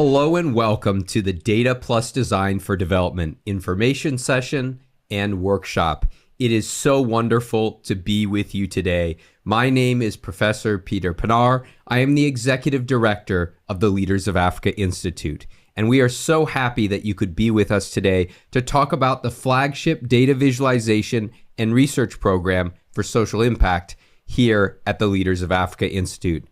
Hello and welcome to the Data Plus Design for Development information session and workshop. It is so wonderful to be with you today. My name is Professor Peter Pinar. I am the Executive Director of the Leaders of Africa Institute, and we are so happy that you could be with us today to talk about the flagship data visualization and research program for social impact here at the Leaders of Africa Institute.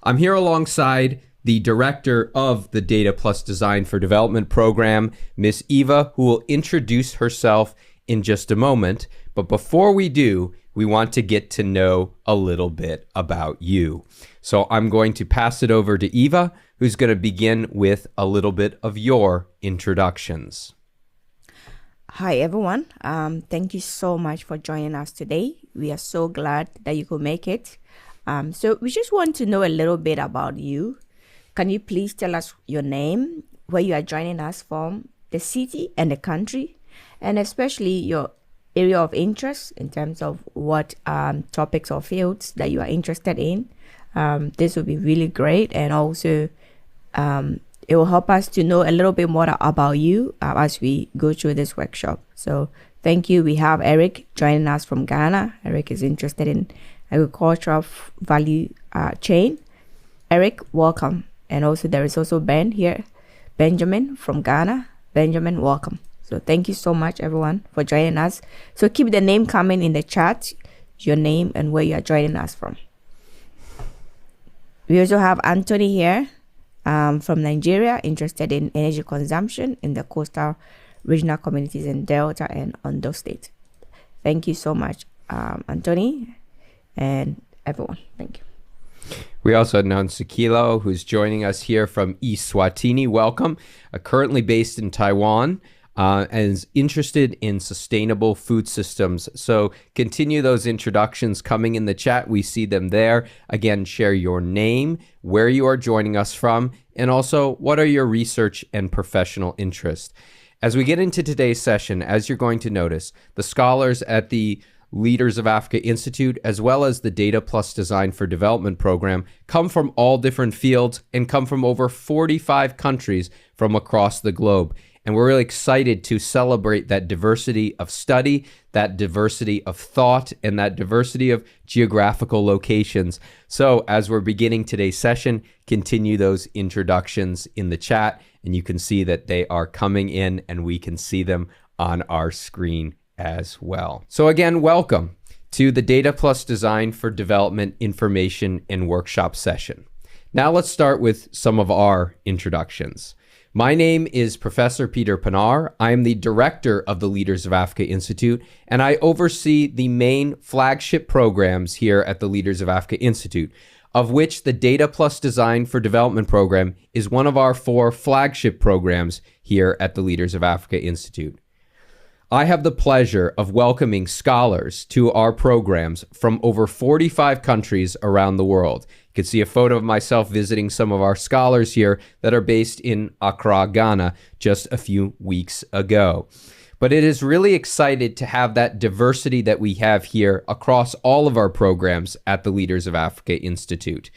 I'm here alongside the director of the Data Plus Design for Development program, Miss Eva, who will introduce herself in just a moment. But before we do, we want to get to know a little bit about you. So I'm going to pass it over to Eva, who's going to begin with a little bit of your introductions. Hi, everyone. Thank you so much for joining us today. We are so glad that you could make it. So we just want to know a little bit about you. Can you please tell us your name, where you are joining us from, the city and the country, and especially your area of interest in terms of what topics or fields that you are interested in? This will be really great, and also it will help us to know a little bit more about you as we go through this workshop. So thank you. We have Eric joining us from Ghana. Eric is interested in agricultural value chain. Eric, welcome. And also there is also Ben here, Benjamin from Ghana. Benjamin, welcome. So thank you so much, everyone, for joining us. So keep the name coming in the chat, your name and where you are joining us from. We also have Anthony here from Nigeria, interested in energy consumption in the coastal regional communities in Delta and Ondo State. Thank you so much, Anthony and everyone. Thank you. We also had Nonsekilo, who's joining us here from Eswatini. Welcome. Currently based in Taiwan and is interested in sustainable food systems. So continue those introductions coming in the chat. We see them there. Again, share your name, where you are joining us from, and also what are your research and professional interests. As we get into today's session, as you're going to notice, the scholars at the Leaders of Africa Institute, as well as the Data Plus Design for Development program, come from all different fields and come from over 45 countries from across the globe. And we're really excited to celebrate that diversity of study, that diversity of thought, and that diversity of geographical locations. So as we're beginning today's session, continue those introductions in the chat, and you can see that they are coming in and we can see them on our screen as well. So again, welcome to the Data Plus Design for Development information and workshop session. Now let's start with some of our introductions. My name is Professor Peter Pinar. I am the director of the Leaders of Africa Institute, and I oversee the main flagship programs here at the Leaders of Africa Institute, of which the Data Plus Design for Development program is one of our 4 flagship programs here at the Leaders of Africa Institute. I have the pleasure of welcoming scholars to our programs from over 45 countries around the world. You can see a photo of myself visiting some of our scholars here that are based in Accra, Ghana, just a few weeks ago. But it is really excited to have that diversity that we have here across all of our programs at the Leaders of Africa Institute.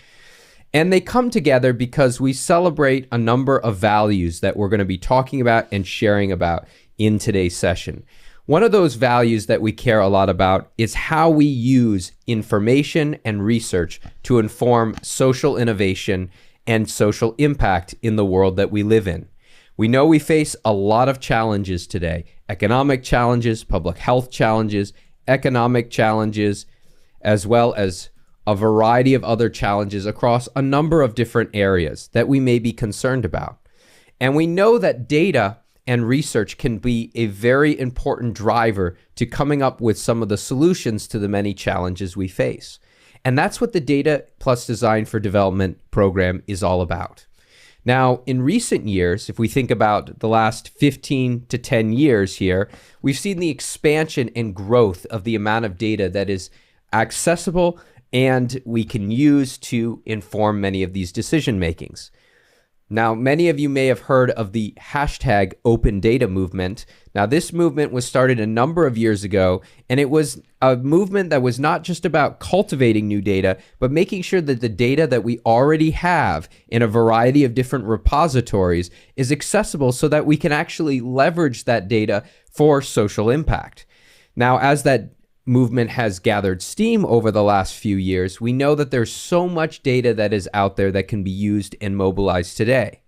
And they come together because we celebrate a number of values that we're going to be talking about and sharing about in today's session. One of those values that we care a lot about is how we use information and research to inform social innovation and social impact in the world that we live in. We know we face a lot of challenges today: economic challenges, public health challenges, economic challenges, as well as a variety of other challenges across a number of different areas that we may be concerned about. And we know that data and research can be a very important driver to coming up with some of the solutions to the many challenges we face. And that's what the Data Plus Design for Development program is all about. Now, in recent years, if we think about the last 15 to 10 years here, we've seen the expansion and growth of the amount of data that is accessible and we can use to inform many of these decision makings. Now, many of you may have heard of the hashtag open data movement. Now, this movement was started a number of years ago, and it was a movement that was not just about cultivating new data, but making sure that the data that we already have in a variety of different repositories is accessible so that we can actually leverage that data for social impact. Now, as that movement has gathered steam over the last few years, we know that there's so much data that is out there that can be used and mobilized today.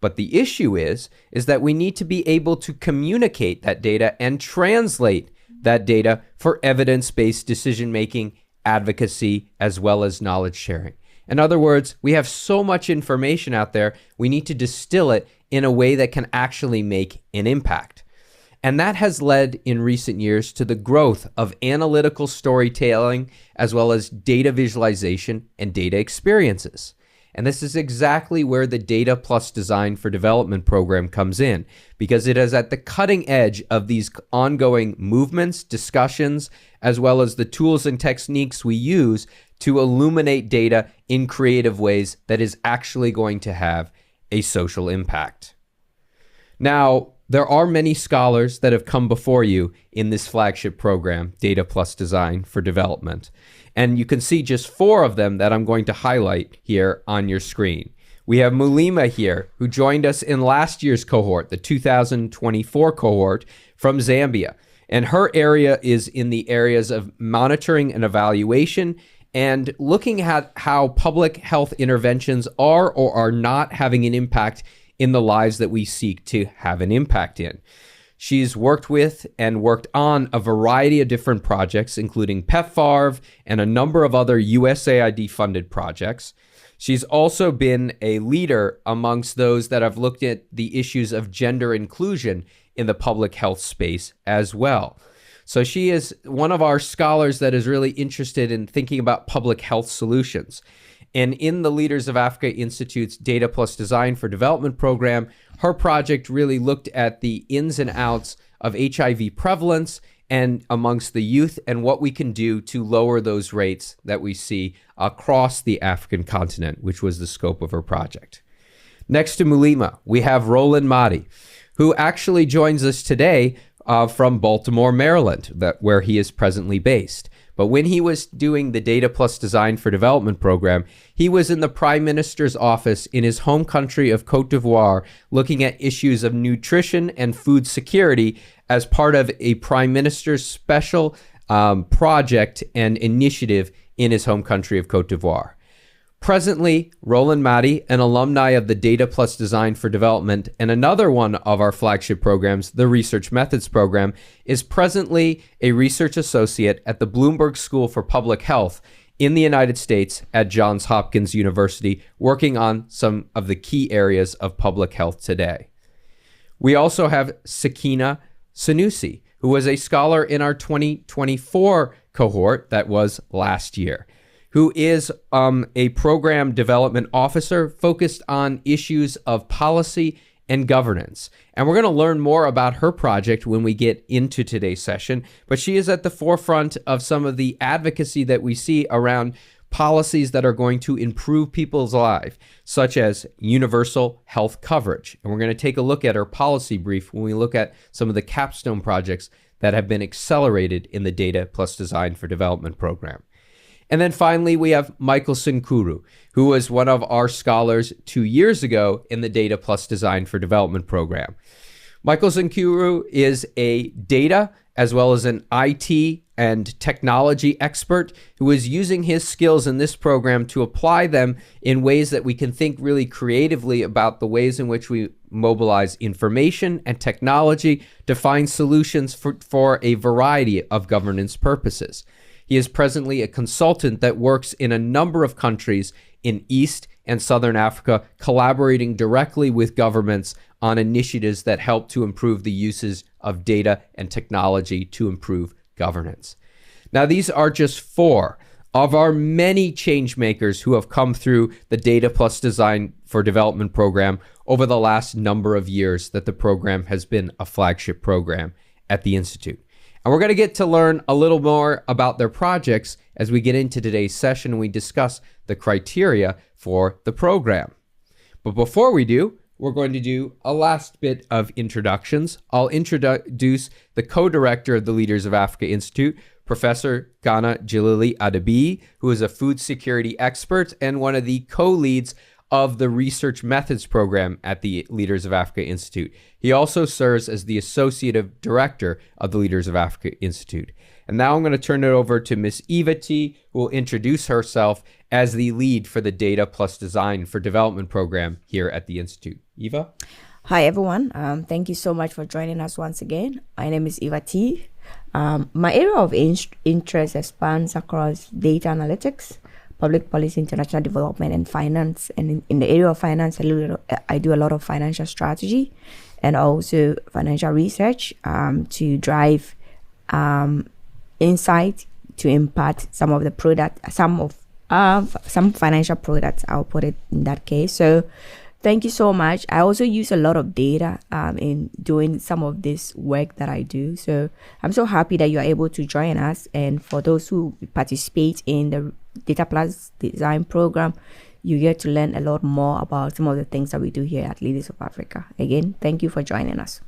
But the issue is that we need to be able to communicate that data and translate that data for evidence-based decision-making, advocacy, as well as knowledge sharing. In other words, we have so much information out there, we need to distill it in a way that can actually make an impact. And that has led in recent years to the growth of analytical storytelling, as well as data visualization and data experiences. And this is exactly where the Data Plus Design for Development program comes in, because it is at the cutting edge of these ongoing movements, discussions, as well as the tools and techniques we use to illuminate data in creative ways that is actually going to have a social impact. Now, there are many scholars that have come before you in this flagship program, Data Plus Design for Development. And you can see just 4 of them that I'm going to highlight here on your screen. We have Mulima here, who joined us in last year's cohort, the 2024 cohort from Zambia. And her area is in the areas of monitoring and evaluation and looking at how public health interventions are or are not having an impact in the lives that we seek to have an impact in. She's worked with and worked on a variety of different projects, including PEPFAR and a number of other USAID-funded projects. She's also been a leader amongst those that have looked at the issues of gender inclusion in the public health space as well. So she is one of our scholars that is really interested in thinking about public health solutions. And in the Leaders of Africa Institute's Data Plus Design for Development program, her project really looked at the ins and outs of HIV prevalence and amongst the youth and what we can do to lower those rates that we see across the African continent, which was the scope of her project. Next to Mulima, we have Roland Madi, who actually joins us today from Baltimore, Maryland, where he is presently based. But when he was doing the Data Plus Design for Development program, he was in the Prime Minister's office in his home country of Cote d'Ivoire, looking at issues of nutrition and food security as part of a Prime Minister's special project and initiative in his home country of Cote d'Ivoire. Presently, Roland Madi, an alumni of the Data Plus Design for Development and another one of our flagship programs, the Research Methods program, is presently a research associate at the Bloomberg School for Public Health in the United States at Johns Hopkins University, working on some of the key areas of public health today. We also have Sakina Sanusi, who was a scholar in our 2024 cohort that was last year, who is a program development officer focused on issues of policy and governance. And we're going to learn more about her project when we get into today's session, but she is at the forefront of some of the advocacy that we see around policies that are going to improve people's lives, such as universal health coverage. And we're going to take a look at her policy brief when we look at some of the capstone projects that have been accelerated in the Data Plus Design for Development program. And then finally, we have Michael Sinkuru, who was one of our scholars 2 years ago in the Data Plus Design for Development program. Michael Sinkuru is a data as well as an IT and technology expert who is using his skills in this program to apply them in ways that we can think really creatively about the ways in which we mobilize information and technology to find solutions for a variety of governance purposes. He is presently a consultant that works in a number of countries in East and Southern Africa, collaborating directly with governments on initiatives that help to improve the uses of data and technology to improve governance. Now, these are just 4 of our many change makers who have come through the Data Plus Design for Development program over the last number of years that the program has been a flagship program at the Institute. And we're going to get to learn a little more about their projects as we get into today's session and we discuss the criteria for the program. But before we do, we're going to do a last bit of introductions. I'll introduce the co-director of the Leaders of Africa Institute, Professor Ghana Jalili Adabi, who is a food security expert and one of the co-leads of the Research Methods program at the Leaders of Africa Institute. He also serves as the Associate Director of the Leaders of Africa Institute. And now I'm going to turn it over to Ms. Eva T, who will introduce herself as the lead for the Data Plus Design for Development program here at the Institute. Eva? Hi, everyone. Thank you so much for joining us once again. My name is Eva T. My area of interest expands across data analytics, public policy, international development, and finance. And in the area of finance, I do a lot of financial strategy and also financial research to drive insight to impact some of the product, some financial products. I'll put it in that case. So thank you so much. I also use a lot of data in doing some of this work that I do. So I'm so happy that you're able to join us. And for those who participate in the Data Plus Design program, you get to learn a lot more about some of the things that we do here at Leaders of Africa. Again, thank you for joining us.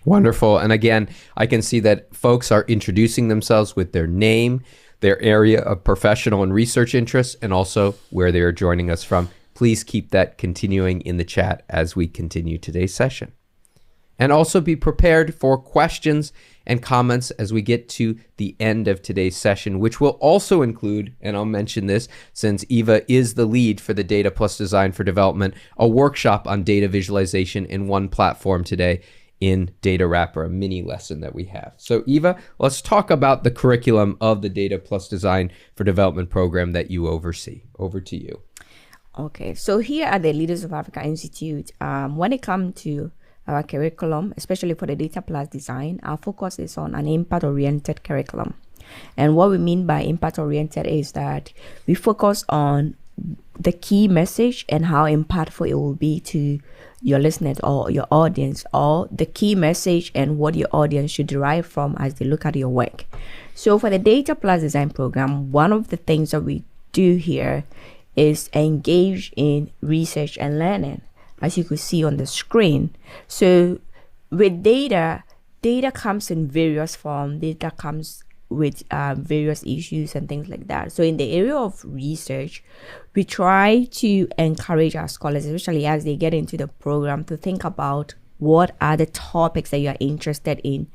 Wonderful. And again, I can see that folks are introducing themselves with their name, their area of professional and research interests, and also where they are joining us from. Please keep that continuing in the chat as we continue today's session. And also be prepared for questions and comments as we get to the end of today's session, which will also include, and I'll mention this since Eva is the lead for the Data Plus Design for Development, a workshop on data visualization in one platform today in Data Wrapper, a mini lesson that we have. So Eva, let's talk about the curriculum of the Data Plus Design for Development program that you oversee. Over to you. Okay, so here at the Leaders of Africa Institute, when it comes to our curriculum, especially for the Data Plus Design, our focus is on an impact-oriented curriculum. And what we mean by impact-oriented is that we focus on the key message and how impactful it will be to your listeners or your audience, or the key message and what your audience should derive from as they look at your work. So for the Data Plus Design program, one of the things that we do here is engage in research and learning, as you could see on the screen. So with data comes in various forms. Data comes with various issues and things like that. So in the area of research, we try to encourage our scholars, especially as they get into the program, to think about what are the topics that you're interested in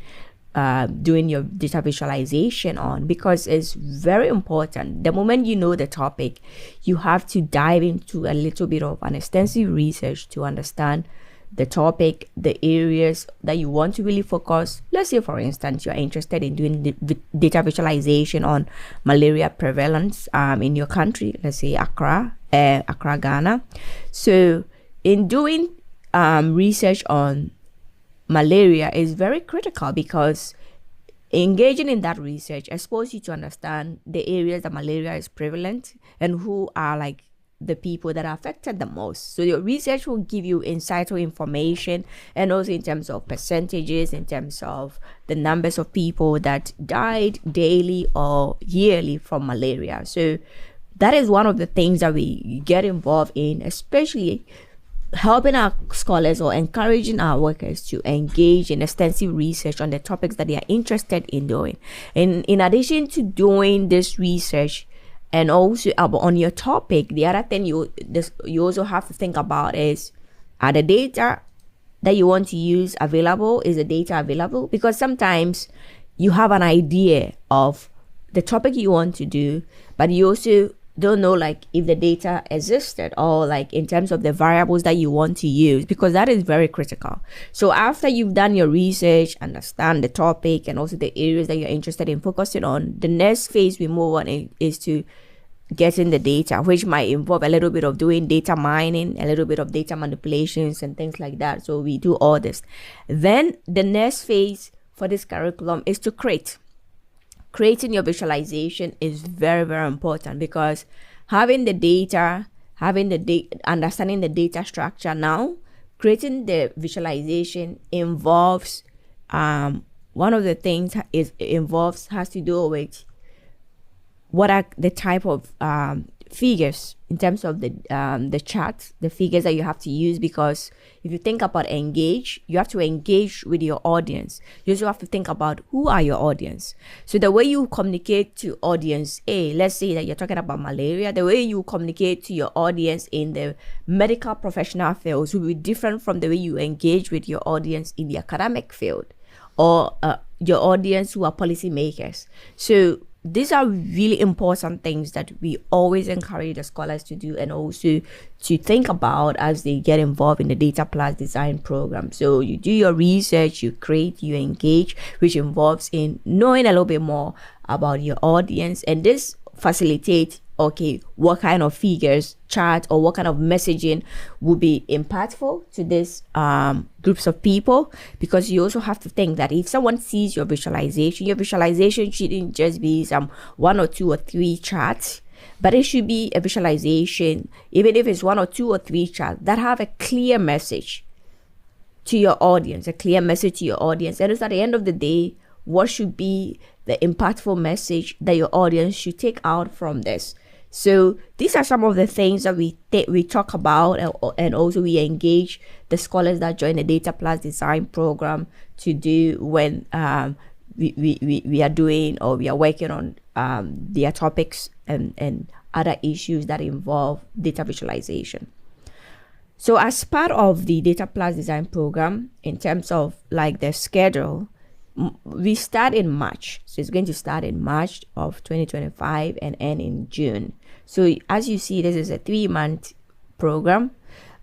doing your data visualization on, because it's very important. The moment you know the topic, you have to dive into a little bit of an extensive research to understand the topic, the areas that you want to really focus. Let's say, for instance, you're interested in doing the data visualization on malaria prevalence in your country, let's say Accra, Ghana. So in doing research on malaria is very critical, because engaging in that research exposes you to understand the areas that malaria is prevalent and who are like the people that are affected the most. So your research will give you insightful information, and also in terms of percentages, in terms of the numbers of people that died daily or yearly from malaria. So that is one of the things that we get involved in, especially helping our scholars or encouraging our workers to engage in extensive research on the topics that they are interested in doing. And in addition to doing this research and also on your topic, the other thing you also have to think about is, are the data that you want to use available? Is the data available? Because sometimes you have an idea of the topic you want to do, but you also don't know like if the data existed, or like in terms of the variables that you want to use, because that is very critical. So after you've done your research, understand the topic and also the areas that you're interested in focusing on, the next phase we move on is to getting the data, which might involve a little bit of doing data mining, a little bit of data manipulations and things like that. So we do all this. Then the next phase for this curriculum is to create. Creating your visualization is very, very important, because having the data, understanding the data structure now, creating the visualization involves, one of the things has to do with what are the type of figures in terms of the charts, the figures that you have to use, because if you think about engage, you have to engage with your audience. You also have to think about who are your audience. So the way you communicate to audience A, let's say that you're talking about malaria, the way you communicate to your audience in the medical professional fields will be different from the way you engage with your audience in the academic field, or your audience who are policymakers. So these are really important things that we always encourage the scholars to do, and also to think about as they get involved in the Data Plus Design program. So you do your research, you create, you engage, which involves in knowing a little bit more about your audience, and this facilitates, okay, what kind of figures, charts, or what kind of messaging will be impactful to these groups of people. Because you also have to think that if someone sees your visualization shouldn't just be some 1 or 2 or 3 charts, but it should be a visualization, even if it's 1 or 2 or 3 charts, that have a clear message to your audience, And it's at the end of the day, what should be the impactful message that your audience should take out from this. So these are some of the things that we talk about, and also we engage the scholars that join the Data Plus Design program to do when we are doing, or we are working on their topics and other issues that involve data visualization. So as part of the Data Plus Design program, in terms of like the schedule, we start in March. So it's going to start in March of 2025 and end in June. So as you see, this is a 3-month program.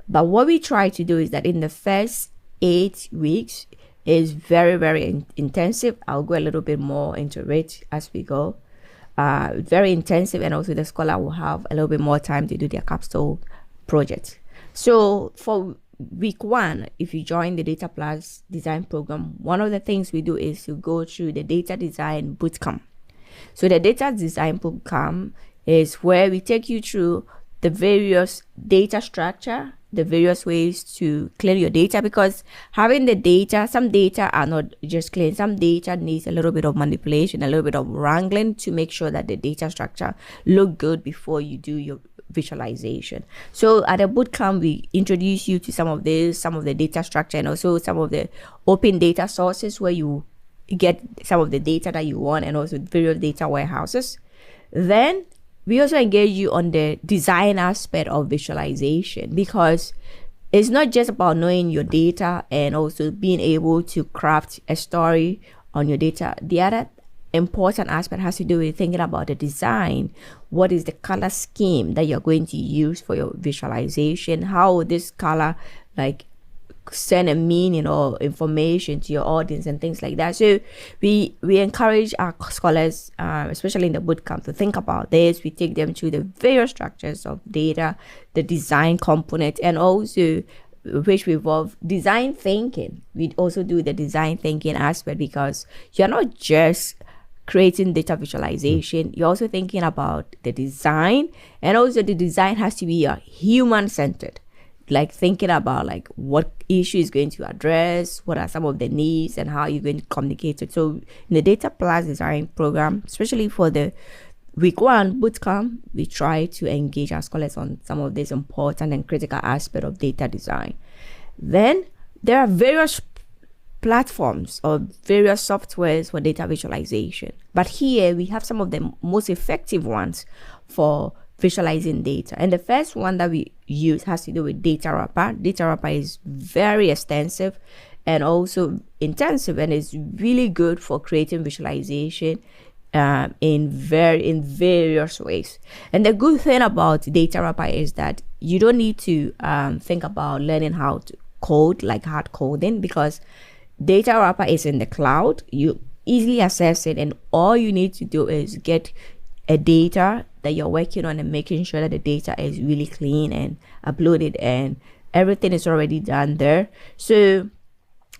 But what we try to do is that in the first 8 weeks is very, very intensive. I'll go a little bit more into it as we go. Very intensive, and also the scholar will have a little bit more time to do their capstone project. So for week 1, if you join the Data Plus Design program, one of the things we do is to go through the Data Design Bootcamp. So the Data Design Bootcamp is where we take you through the various data structure, the various ways to clean your data, because having the data, some data are not just clean. Some data needs a little bit of manipulation, a little bit of wrangling to make sure that the data structure look good before you do your visualization. So at the bootcamp, we introduce you to some of the data structure, and also some of the open data sources where you get some of the data that you want, and also various data warehouses. Then we also engage you on the design aspect of visualization, because it's not just about knowing your data and also being able to craft a story on your data. The other important aspect has to do with thinking about the design. What is the color scheme that you're going to use for your visualization? How will this color like send a meaning or information to your audience and things like that? So we encourage our scholars, especially in the bootcamp, to think about this. We take them through the various structures of data, the design component, and also which involve design thinking. We also do the design thinking aspect, because you're not just creating data visualization, you're also thinking about the design, and also the design has to be human-centered, like thinking about like what issue is going to address, what are some of the needs, and how you're going to communicate it. So in the Data Plus Design program, especially for the week 1 bootcamp, we try to engage our scholars on some of these important and critical aspects of data design. Then there are various platforms or various softwares for data visualization, but here we have some of the most effective ones for visualizing data. And the first one that we use has to do with Data Wrapper. Data Wrapper is very extensive and also intensive, and is really good for creating visualization in various ways. And the good thing about Data Wrapper is that you don't need to think about learning how to code, like hard coding, because Data Wrapper is in the cloud. You easily access it, and all you need to do is get a data that you're working on and making sure that the data is really clean and uploaded, and everything is already done there. So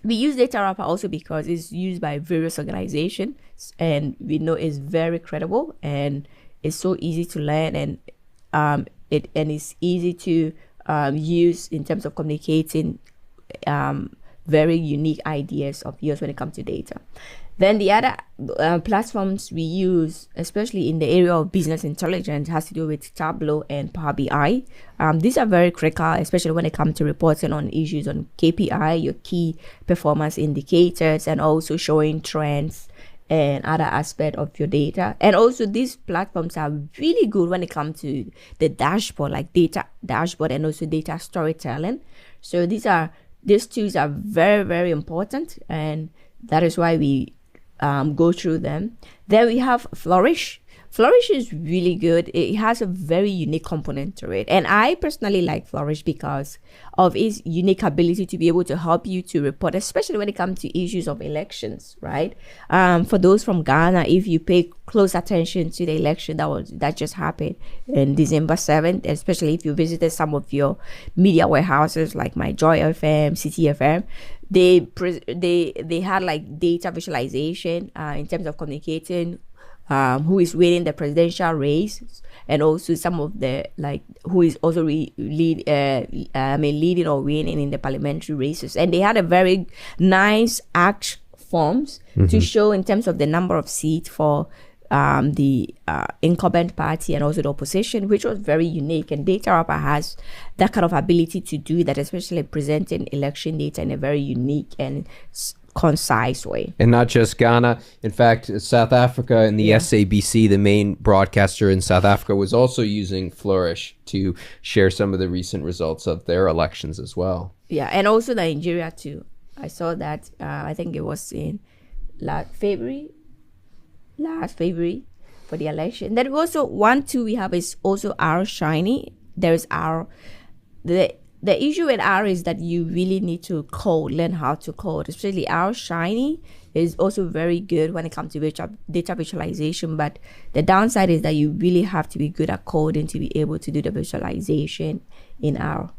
we use Data Wrapper also because it's used by various organizations, and we know it's very credible and it's so easy to learn, and it's easy to use in terms of communicating very unique ideas of yours when it comes to data. Then the other platforms we use, especially in the area of business intelligence, has to do with Tableau and Power BI. These are very critical, especially when it comes to reporting on issues on KPI, your key performance indicators, and also showing trends and other aspect of your data. And also these platforms are really good when it comes to the dashboard, like data dashboard and also data storytelling. So these tools are very, very important, and that is why we go through them. Then we have Flourish. Flourish is really good. It has a very unique component to it. And I personally like Flourish because of its unique ability to be able to help you to report, especially when it comes to issues of elections, right? For those from Ghana, if you pay close attention to the election that just happened in December 7th, especially if you visited some of your media warehouses like My Joy FM, City FM, they had like data visualization in terms of communicating who is winning the presidential race, and also some of the who is also leading or winning in the parliamentary races. And they had a very nice act forms to show in terms of the number of seats for the incumbent party and also the opposition, which was very unique. And DataWrapper has that kind of ability to do that, especially presenting election data in a very unique and concise way. And not just Ghana. In fact, South Africa and the SABC, the main broadcaster in South Africa, was also using Flourish to share some of the recent results of their elections as well. Yeah, and also Nigeria too. I saw that, I think it was in last February for the election. Then also we have is also R Shiny. There's the issue with R is that you really need to learn how to code. Especially R Shiny is also very good when it comes to data visualization, but the downside is that you really have to be good at coding to be able to do the visualization in R.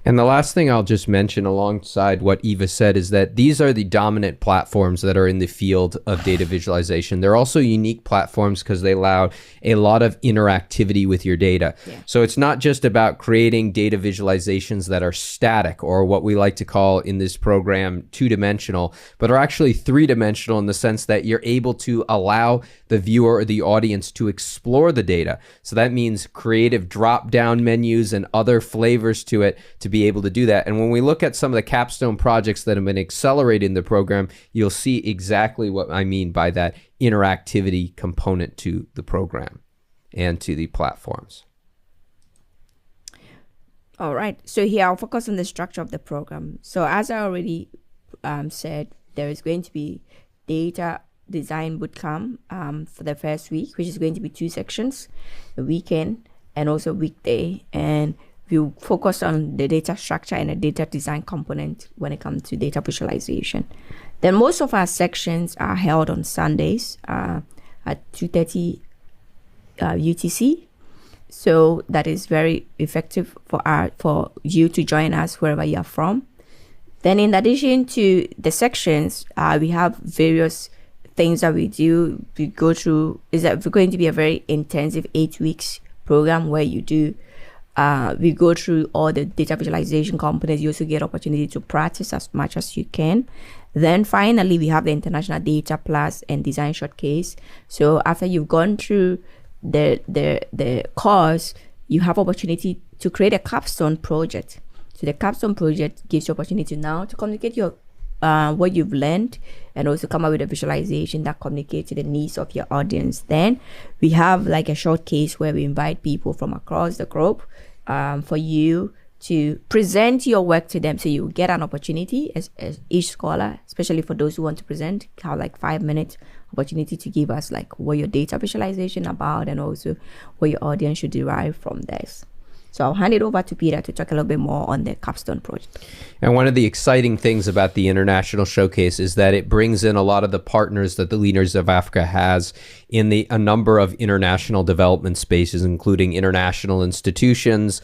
And the last thing I'll just mention alongside what Eva said is that these are the dominant platforms that are in the field of data visualization. They're also unique platforms because they allow a lot of interactivity with your data. Yeah. So it's not just about creating data visualizations that are static, or what we like to call in this program two-dimensional, but are actually three-dimensional in the sense that you're able to allow the viewer or the audience to explore the data. So that means creative drop-down menus and other flavors to it to be able to do that. And when we look at some of the capstone projects that have been accelerated in the program, you'll see exactly what I mean by that interactivity component to the program and to the platforms. All right. So here I'll focus on the structure of the program. So as I already said, there is going to be data design bootcamp for the first week, which is going to be 2 sections, a weekend and also weekday. And we'll focus on the data structure and the data design component when it comes to data visualization. Then most of our sections are held on Sundays at 2:30 UTC. So that is very effective for you to join us wherever you are from. Then in addition to the sections, we have various things that we do. We go through, is that we're going to be a very intensive 8 weeks program where you do we go through all the data visualization components. You also get opportunity to practice as much as you can. Then finally, we have the International Data Plus and Design Showcase. So after you've gone through the course, you have opportunity to create a capstone project. So the capstone project gives you opportunity now to communicate your what you've learned, and also come up with a visualization that communicates to the needs of your audience. Then we have like a showcase where we invite people from across the globe for you to present your work to them. So you get an opportunity as each scholar, especially for those who want to present, have like 5-minute opportunity to give us like what your data visualization about, and also what your audience should derive from this. So I'll hand it over to Peter to talk a little bit more on the capstone project. And one of the exciting things about the International Showcase is that it brings in a lot of the partners that the Leaders of Africa has in a number of international development spaces, including international institutions,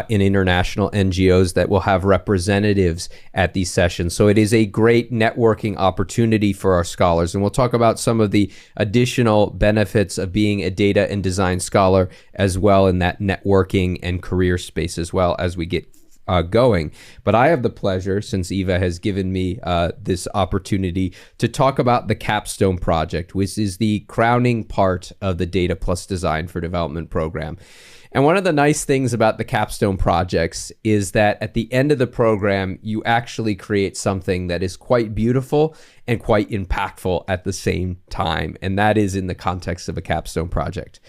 in international NGOs that will have representatives at these sessions. So it is a great networking opportunity for our scholars. And we'll talk about some of the additional benefits of being a data and design scholar as well in that networking and career space as well as we get going. But I have the pleasure, since Eva has given me this opportunity, to talk about the Capstone Project, which is the crowning part of the Data Plus Design for Development program. And one of the nice things about the Capstone projects is that at the end of the program, you actually create something that is quite beautiful and quite impactful at the same time. And that is in the context of a capstone project.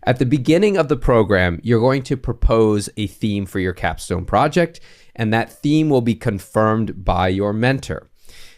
At the beginning of the program, you're going to propose a theme for your capstone project, and that theme will be confirmed by your mentor.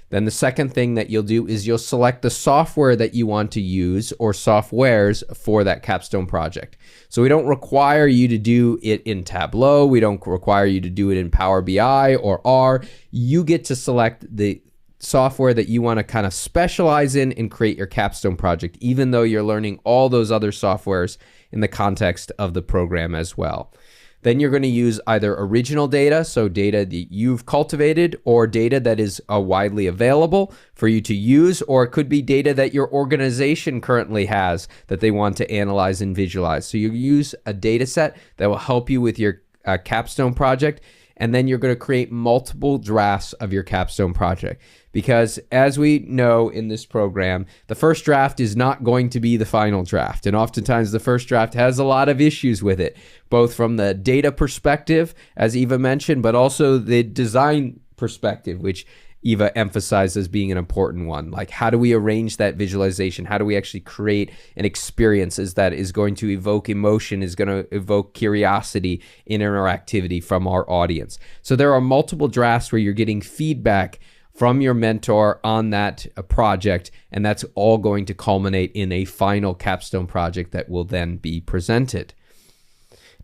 Then the second thing that you'll do is you'll select the software that you want to use or softwares for that capstone project. So we don't require you to do it in Tableau. We don't require you to do it in Power BI or R. You get to select the software that you want to kind of specialize in and create your capstone project, even though you're learning all those other softwares in the context of the program as well. Then you're going to use either original data, so data that you've cultivated, or data that is widely available for you to use, or it could be data that your organization currently has that they want to analyze and visualize. So you use a data set that will help you with your capstone project, and then you're going to create multiple drafts of your capstone project. Because as we know in this program, the first draft is not going to be the final draft. And oftentimes the first draft has a lot of issues with it, both from the data perspective, as Eva mentioned, but also the design perspective, which Eva emphasized as being an important one. Like, how do we arrange that visualization? How do we actually create an experience that is going to evoke emotion, is going to evoke curiosity and interactivity from our audience? So there are multiple drafts where you're getting feedback from your mentor on that project, and that's all going to culminate in a final capstone project that will then be presented.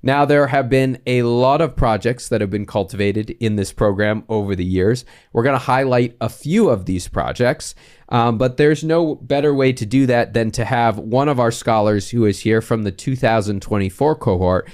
Now, there have been a lot of projects that have been cultivated in this program over the years. We're going to highlight a few of these projects, but there's no better way to do that than to have one of our scholars who is here from the 2024 cohort,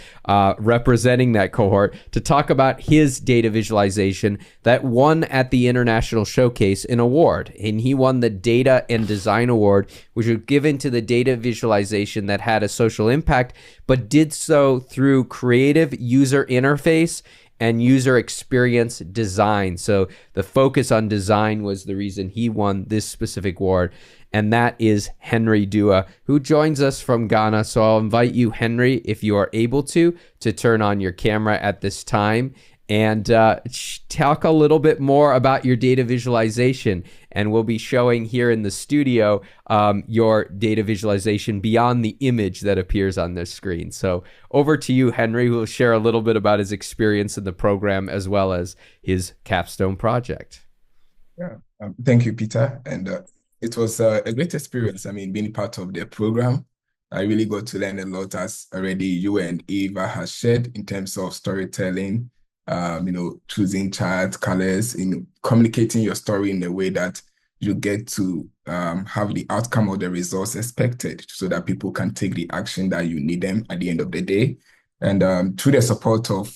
representing that cohort, to talk about his data visualization that won at the International Showcase an award. And he won the Data and Design Award, which was given to the data visualization that had a social impact, but did so through creative user interface and user experience design. So the focus on design was the reason he won this specific award. And that is Henry Dua, who joins us from Ghana. So I'll invite you, Henry, if you are able to turn on your camera at this time and talk a little bit more about your data visualization. And we'll be showing here in the studio your data visualization beyond the image that appears on this screen. So over to you, Henry, who will share a little bit about his experience in the program as well as his capstone project. Yeah, thank you, Peter. And it was a great experience. I mean, being part of the program, I really got to learn a lot, as already you and Eva has shared, in terms of storytelling, choosing charts, colors, communicating your story in a way that you get to have the outcome or the results expected, so that people can take the action that you need them at the end of the day. And through the support of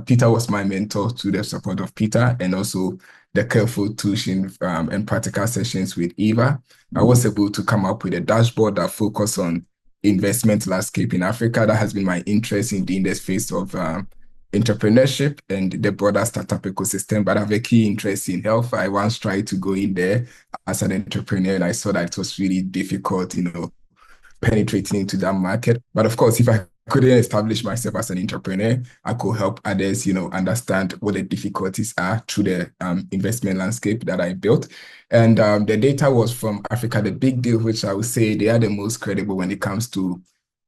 Peter was my mentor, through the support of Peter, and also the careful tuition and practical sessions with Eva, I was able to come up with a dashboard that focused on investment landscape in Africa. That has been my interest in the space of entrepreneurship and the broader startup ecosystem, but I have a key interest in health. I once tried to go in there as an entrepreneur, and I saw that it was really difficult, penetrating into that market. But of course, if I couldn't establish myself as an entrepreneur, I could help others, understand what the difficulties are through the investment landscape that I built. And the data was from Africa, the big deal, which I would say they are the most credible when it comes to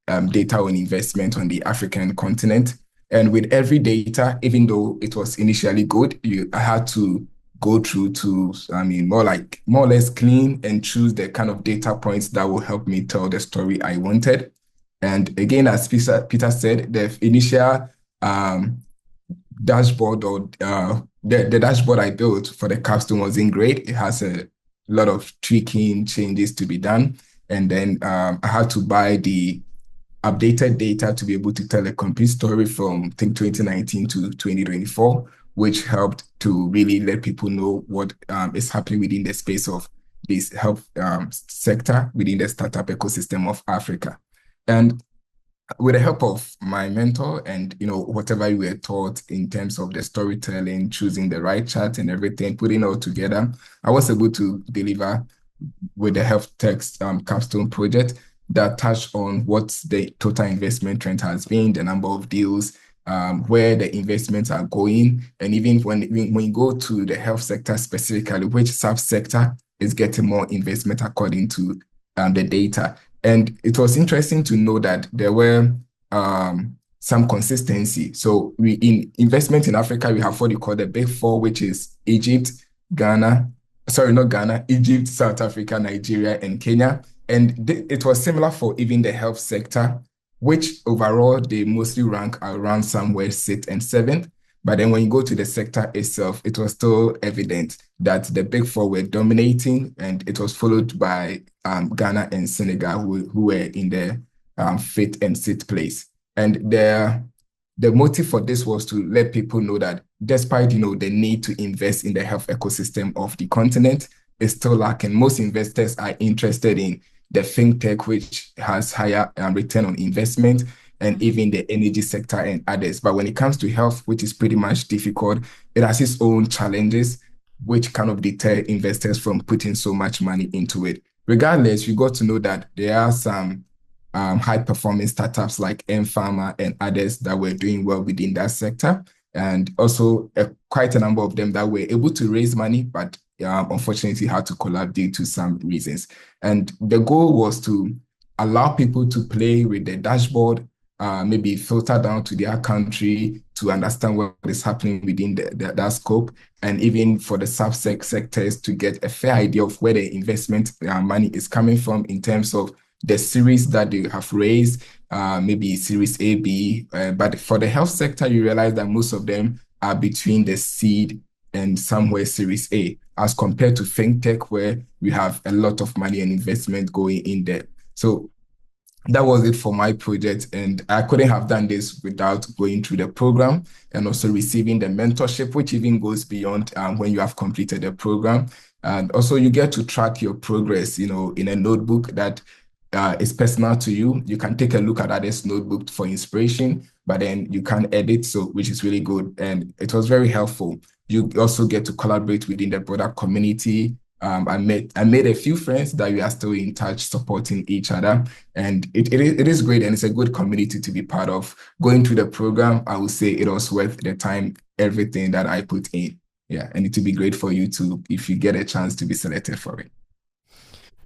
data on investment on the African continent. And with every data, even though it was initially good, I had to go through to, more or less clean and choose the kind of data points that will help me tell the story I wanted. And again, as Peter said, the initial dashboard or the dashboard I built for the capstone wasn't great. It has a lot of tweaking changes to be done. And then I had to buy the updated data to be able to tell a complete story from, I think, 2019 to 2024, which helped to really let people know what is happening within the space of this health sector within the startup ecosystem of Africa. And with the help of my mentor and whatever we were taught in terms of the storytelling, choosing the right chart and everything, putting it all together, I was able to deliver with the health tech capstone project that touched on what the total investment trend has been, the number of deals, where the investments are going, and even when you go to the health sector specifically, which subsector is getting more investment according to the data. And it was interesting to know that there were some consistency. So we in investment in Africa, we have what you call the big four, which is Egypt, Ghana, sorry, not Ghana, Egypt, South Africa, Nigeria, and Kenya. And it was similar for even the health sector, which overall they mostly rank around somewhere sixth and seventh. But then when you go to the sector itself, it was still evident that the big four were dominating, and it was followed by Ghana and Senegal, who were in the fifth and sixth place. And the motive for this was to let people know that despite the need to invest in the health ecosystem of the continent, is still lacking. Most investors are interested in the fintech, which has higher return on investment, and even the energy sector and others. But when it comes to health, which is pretty much difficult, it has its own challenges, which kind of deter investors from putting so much money into it. Regardless, we got to know that there are some high-performing startups like mPharma and others that were doing well within that sector, and also quite a number of them that were able to raise money, but unfortunately had to collapse due to some reasons. And the goal was to allow people to play with the dashboard, maybe filter down to their country to understand what is happening within that scope, and even for the sectors to get a fair idea of where the investment money is coming from in terms of the series that they have raised, maybe series A, B. But for the health sector, you realize that most of them are between the seed and somewhere series A, as compared to fintech, where we have a lot of money and investment going in there. So that was it for my project, and I couldn't have done this without going through the program and also receiving the mentorship, which even goes beyond when you have completed the program. And also you get to track your progress, in a notebook that is personal to you. You can take a look at others' notebook for inspiration, but then you can edit, which is really good. And it was very helpful. You also get to collaborate within the broader community. I made a few friends that we are still in touch, supporting each other. And it is great, and it's a good community to be part of. Going through the program, I would say it was worth the time, everything that I put in. Yeah, and it would be great for you too, if you get a chance to be selected for it.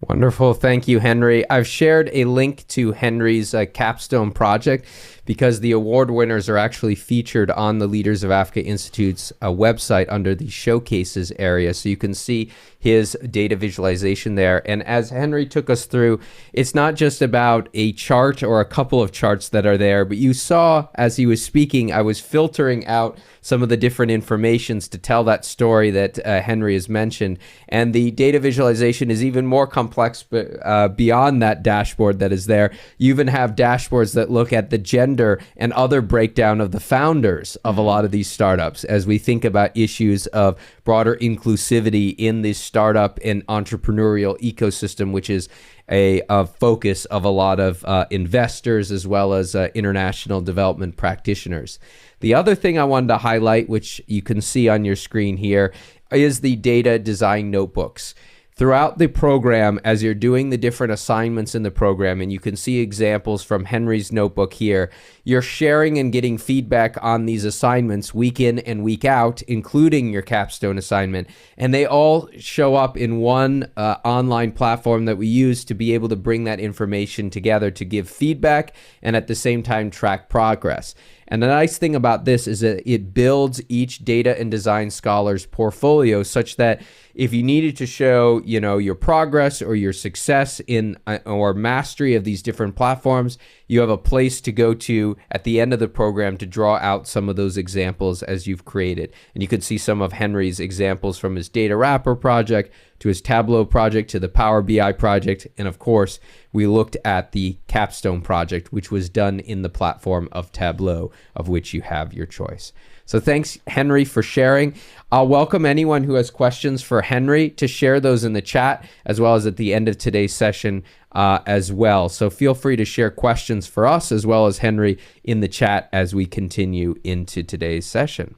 Wonderful. Thank you, Henry. I've shared a link to Henry's capstone project because the award winners are actually featured on the Leaders of Africa Institute's website under the showcases area. So you can see his data visualization there. And as Henry took us through, it's not just about a chart or a couple of charts that are there, but you saw as he was speaking, I was filtering out some of the different informations to tell that story that Henry has mentioned. And the data visualization is even more complex beyond that dashboard that is there. You even have dashboards that look at the gender and other breakdown of the founders of a lot of these startups as we think about issues of broader inclusivity in this startup and entrepreneurial ecosystem, which is a focus of a lot of investors as well as international development practitioners. The other thing I wanted to highlight, which you can see on your screen here, is the data design notebooks. Throughout the program, as you're doing the different assignments in the program, and you can see examples from Henry's notebook here, you're sharing and getting feedback on these assignments week in and week out, including your capstone assignment. And they all show up in one online platform that we use to be able to bring that information together to give feedback and at the same time track progress. And the nice thing about this is that it builds each data and design scholar's portfolio such that if you needed to show, your progress or your success in or mastery of these different platforms, you have a place to go to at the end of the program to draw out some of those examples as you've created. And you could see some of Henry's examples from his Data Wrapper project to his Tableau project to the Power BI project. And of course, we looked at the Capstone project, which was done in the platform of Tableau, of which you have your choice. So thanks, Henry, for sharing. I'll welcome anyone who has questions for Henry to share those in the chat, as well as at the end of today's session as well. So feel free to share questions for us as well as Henry in the chat as we continue into today's session.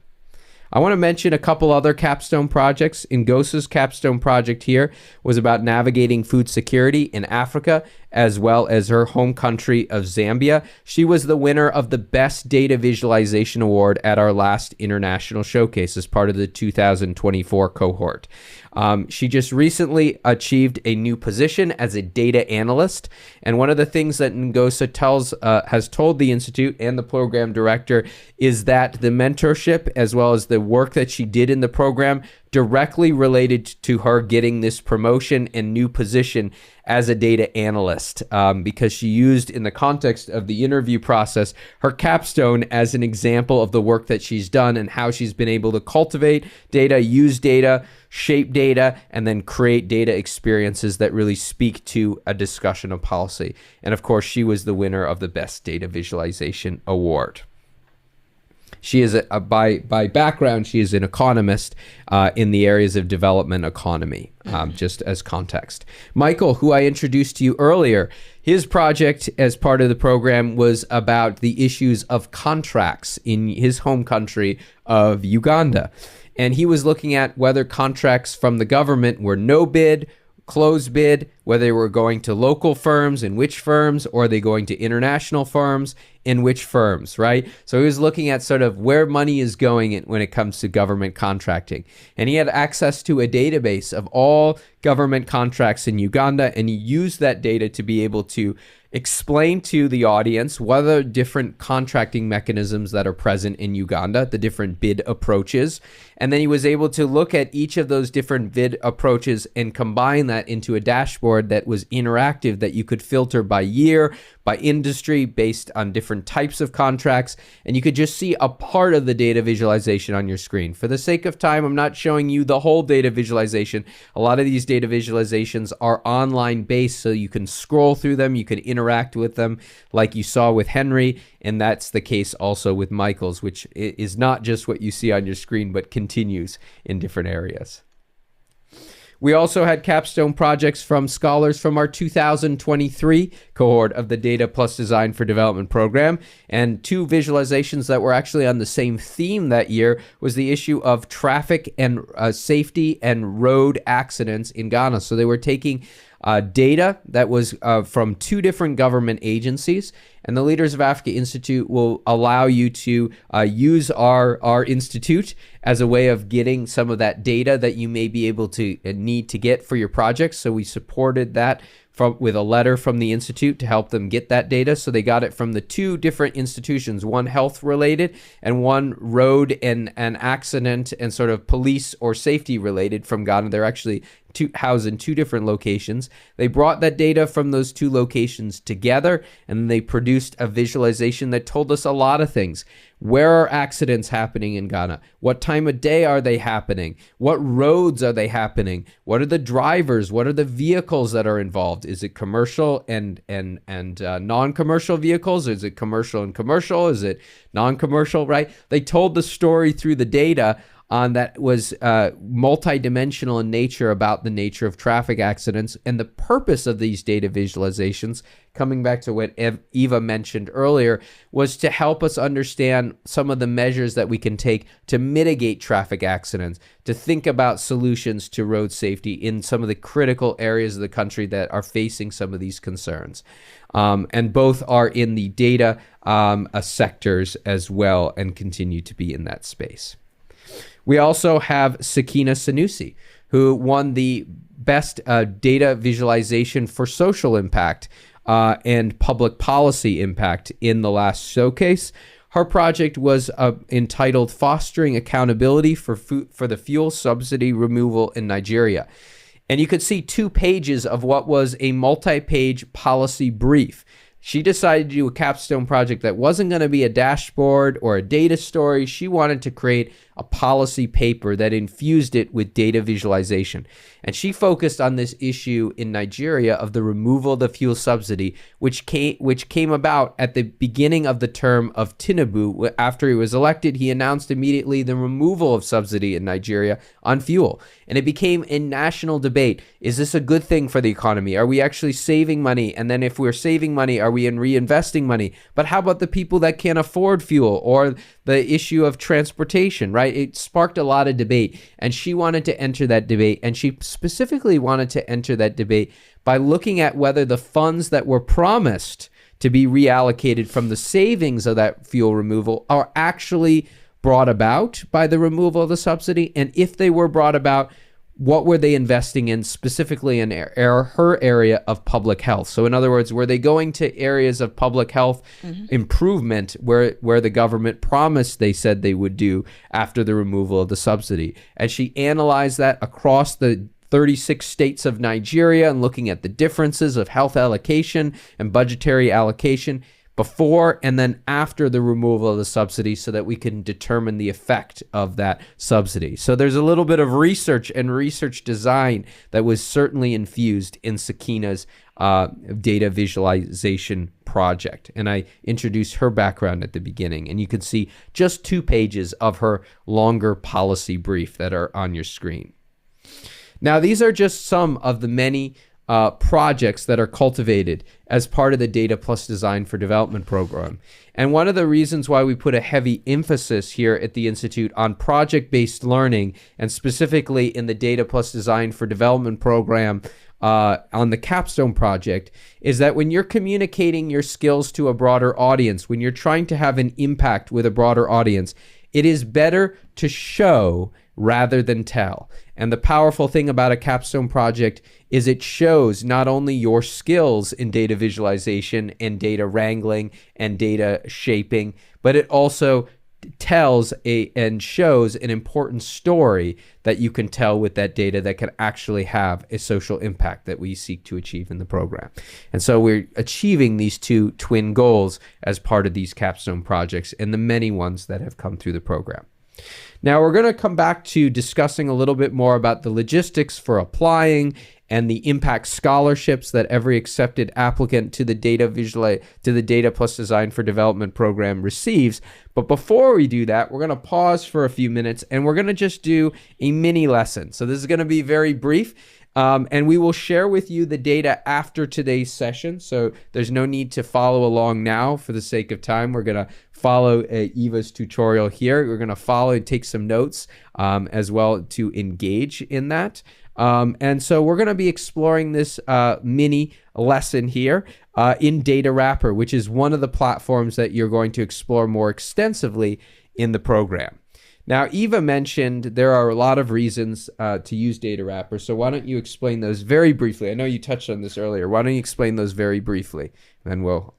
I want to mention a couple other capstone projects. Ngosa's capstone project here was about navigating food security in Africa, as well as her home country of Zambia. She was the winner of the Best Data Visualization Award at our last international showcase as part of the 2024 cohort. She just recently achieved a new position as a data analyst. And one of the things that Ngosa has told the Institute and the program director is that the mentorship, as well as the work that she did in the program, directly related to her getting this promotion and new position as a data analyst, because she used, in the context of the interview process, her capstone as an example of the work that she's done and how she's been able to cultivate data, use data, shape data, and then create data experiences that really speak to a discussion of policy. And of course, she was the winner of the Best Data Visualization Award. She is, by background, she is an economist in the areas of development economy, just as context. Michael, who I introduced to you earlier, his project as part of the program was about the issues of contracts in his home country of Uganda. And he was looking at whether contracts from the government were no bid, closed bid, whether they were going to local firms, in which firms, or are they going to international firms, in which firms, right? So he was looking at sort of where money is going when it comes to government contracting. And he had access to a database of all government contracts in Uganda, and he used that data to be able to explain to the audience what are different contracting mechanisms that are present in Uganda, the different bid approaches. And then he was able to look at each of those different bid approaches and combine that into a dashboard that was interactive, that you could filter by year, by industry, based on different types of contracts. And you could just see a part of the data visualization on your screen. For the sake of time, I'm not showing you the whole data visualization. A lot of these data visualizations are online based, so you can scroll through them, you can interact with them like you saw with Henry. And that's the case also with Michael's, which is not just what you see on your screen, but continues in different areas. We also had capstone projects from scholars from our 2023 cohort of the Data Plus Design for Development program. And two visualizations that were actually on the same theme that year was the issue of traffic and safety and road accidents in Ghana. So they were taking data that was from two different government agencies, and the Leaders of Africa Institute will allow you to use our institute as a way of getting some of that data that you may be able to need to get for your projects. So we supported that with a letter from the Institute to help them get that data. So they got it from the two different institutions, one health related and one road and accident and sort of police or safety related from Ghana. They're actually housed in two different locations. They brought that data from those two locations together, and they produced a visualization that told us a lot of things. Where are accidents happening in Ghana? What time of day are they happening? What roads are they happening? What are the drivers? What are the vehicles that are involved? Is it commercial and non-commercial vehicles? Is it commercial and commercial? Is it non-commercial, right? They told the story through the data that was multidimensional in nature, about the nature of traffic accidents. And the purpose of these data visualizations, coming back to what Eva mentioned earlier, was to help us understand some of the measures that we can take to mitigate traffic accidents, to think about solutions to road safety in some of the critical areas of the country that are facing some of these concerns. And both are in the data sectors as well, and continue to be in that space. We also have Sakina Sanusi, who won the Best Data Visualization for Social Impact and Public Policy Impact in the last showcase. Her project was entitled Fostering Accountability for the Fuel Subsidy Removal in Nigeria. And you could see 2 pages of what was a multi-page policy brief. She decided to do a capstone project that wasn't going to be a dashboard or a data story. She wanted to create a policy paper that infused it with data visualization. And she focused on this issue in Nigeria of the removal of the fuel subsidy, which came about at the beginning of the term of Tinubu. After he was elected, he announced immediately the removal of subsidy in Nigeria on fuel. And it became a national debate. Is this a good thing for the economy? Are we actually saving money? And then if we're saving money, are we reinvesting money? But how about the people that can't afford fuel, or the issue of transportation, right? It sparked a lot of debate, and she wanted to enter that debate. And she specifically wanted to enter that debate by looking at whether the funds that were promised to be reallocated from the savings of that fuel removal are actually brought about by the removal of the subsidy. And if they were brought about, what were they investing in specifically in her area of public health? So in other words, were they going to areas of public health improvement where the government promised they said they would do after the removal of the subsidy? And she analyzed that across the 36 states of Nigeria and looking at the differences of health allocation and budgetary allocation before and then after the removal of the subsidy, so that we can determine the effect of that subsidy. So there's a little bit of research and research design that was certainly infused in Sakina's data visualization project. And I introduced her background at the beginning, and you can see just 2 pages of her longer policy brief that are on your screen. Now, these are just some of the many projects that are cultivated as part of the Data Plus Design for Development program. And one of the reasons why we put a heavy emphasis here at the Institute on project-based learning, and specifically in the Data Plus Design for Development program on the Capstone project, is that when you're communicating your skills to a broader audience, when you're trying to have an impact with a broader audience, it is better to show rather than tell. And the powerful thing about a capstone project is it shows not only your skills in data visualization and data wrangling and data shaping, but it also tells and shows an important story that you can tell with that data that can actually have a social impact that we seek to achieve in the program. And so we're achieving these 2 twin goals as part of these capstone projects and the many ones that have come through the program. Now we're going to come back to discussing a little bit more about the logistics for applying and the impact scholarships that every accepted applicant to the Data Plus Design for Development program receives. But before we do that, we're going to pause for a few minutes and we're going to just do a mini lesson. So this is going to be very brief. And we will share with you the data after today's session. So there's no need to follow along now for the sake of time. We're going to follow Eva's tutorial here. We're going to follow and take some notes as well to engage in that. And so we're going to be exploring this mini lesson here in Data Wrapper, which is one of the platforms that you're going to explore more extensively in the program. Now, Eva mentioned there are a lot of reasons to use Data Wrapper, so why don't you explain those very briefly? I know you touched on this earlier. Why don't you explain those very briefly, and then we'll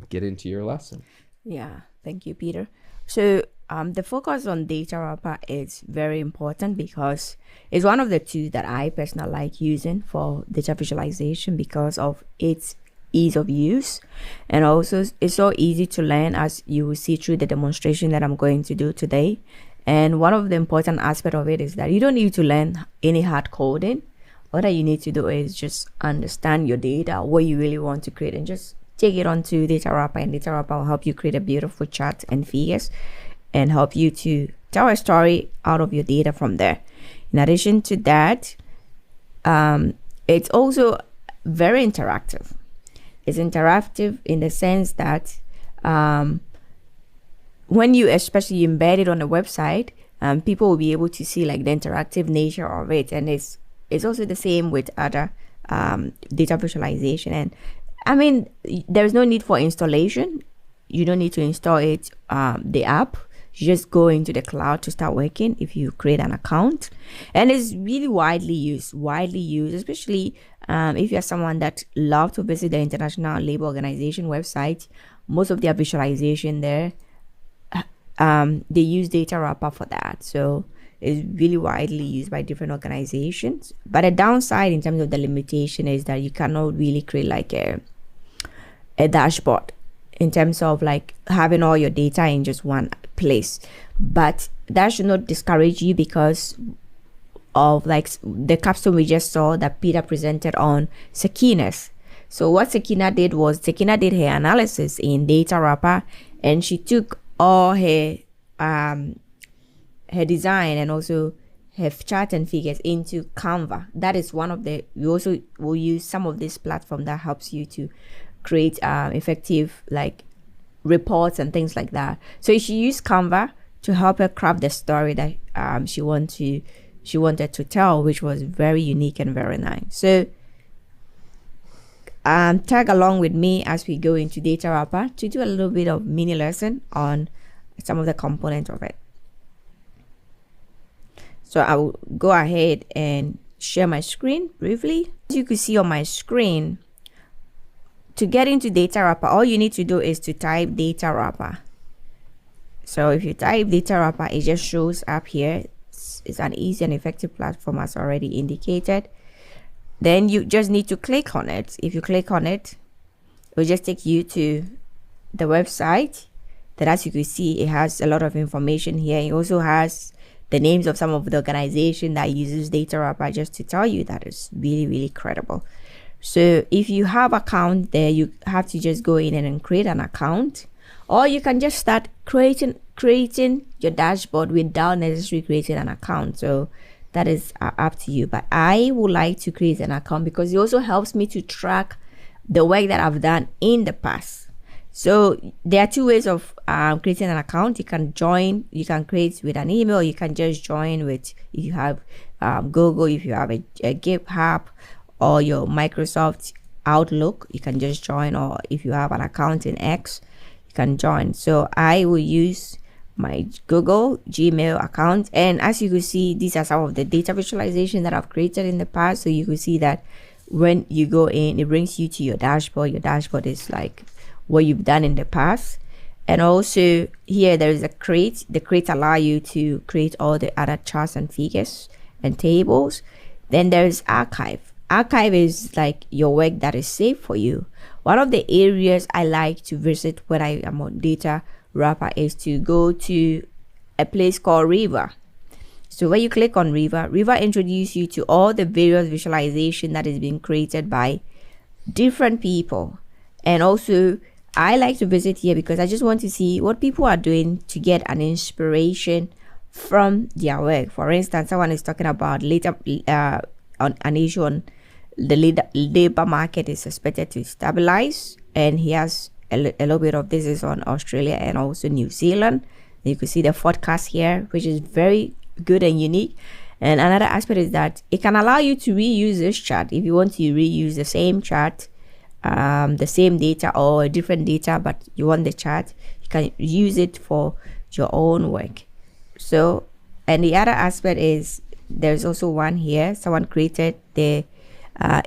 get into your lesson. Yeah, thank you, Peter. So the focus on Data Wrapper is very important because it's one of the 2 that I personally like using for data visualization because of its ease of use, and also it's so easy to learn, as you will see through the demonstration that I'm going to do today. And one of the important aspects of it is that you don't need to learn any hard coding. All that you need to do is just understand your data, what you really want to create, and just take it onto Data Wrapper, and Data Wrapper will help you create a beautiful chart and figures and help you to tell a story out of your data from there. In addition to that, it's also very interactive. It's interactive in the sense that when you especially embed it on a website, people will be able to see like the interactive nature of it. And it's also the same with other data visualization. And I mean, there's no need for installation. You don't need to install it, the app. You just go into the cloud to start working if you create an account. And it's really widely used, especially if you're someone that loves to visit the International Labour Organization website. Most of their visualization there, they use Data Wrapper for that. So it's really widely used by different organizations. But the downside in terms of the limitation is that you cannot really create like a dashboard in terms of like having all your data in just one place. but that should not discourage you because of like the capstone we just saw that Peter presented on Sakina's. So what Sakina did was Sakina did her analysis in Data Wrapper, and she took all her design and also her chart and figures into Canva. That is one of the, we also will use some of this platform that helps you to create effective like reports and things like that. So she used Canva to help her craft the story that she wanted to tell, which was very unique and very nice. So tag along with me as we go into Data Wrapper to do a little bit of mini lesson on some of the components of it. So I will go ahead and share my screen briefly. As you can see on my screen, to get into Data Wrapper, all you need to do is to type Data Wrapper. So if you type Data Wrapper, it just shows up here. It's an easy and effective platform as already indicated. Then you just need to click on it. If you click on it, it will just take you to the website. That, as you can see, it has a lot of information here. It also has the names of some of the organization that uses Data Wrapper, just to tell you that it's really, really credible. So if you have account there, you have to just go in and create an account, or you can just start creating your dashboard without necessarily creating an account. So that is up to you, but I would like to create an account because it also helps me to track the work that I've done in the past. So there are two ways of creating an account. You can join, you can create with an email, you can just join with, if you have Google, if you have a GitHub or your Microsoft Outlook, you can just join, or if you have an account in X, you can join. So I will use my Google Gmail account, and as you can see, these are some of the data visualization that I've created in the past. So you can see that when you go in, it brings you to your dashboard. Your dashboard is like what you've done in the past. And also here there is a crate. The crate allow you to create all the other charts and figures and tables. Then there is archive. Archive is like your work that is saved for you. One of the areas I like to visit when I am on Data Wrapper is to go to a place called Riva. So when you click on Riva introduces you to all the various visualization that is being created by different people. And also I like to visit here because I just want to see what people are doing to get an inspiration from their work. For instance, someone is talking about later on an issue on the labor market is expected to stabilize, and he has a little bit of this is on Australia and also New Zealand. You can see the forecast here, which is very good and unique. And another aspect is that it can allow you to reuse this chart. If you want to reuse the same chart, the same data or a different data, but you want the chart, you can use it for your own work. So, and the other aspect is there's also one here. Someone created the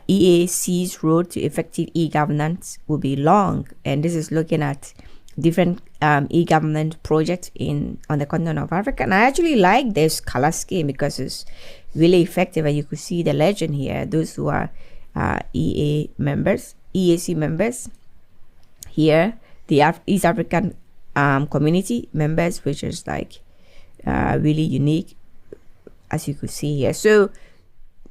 EAC's road to effective e-governance will be long, and this is looking at different e-government projects on the continent of Africa. And I actually like this color scheme because it's really effective, and you could see the legend here, those who are EAC members here, the East African community members, which is like really unique, as you could see here. So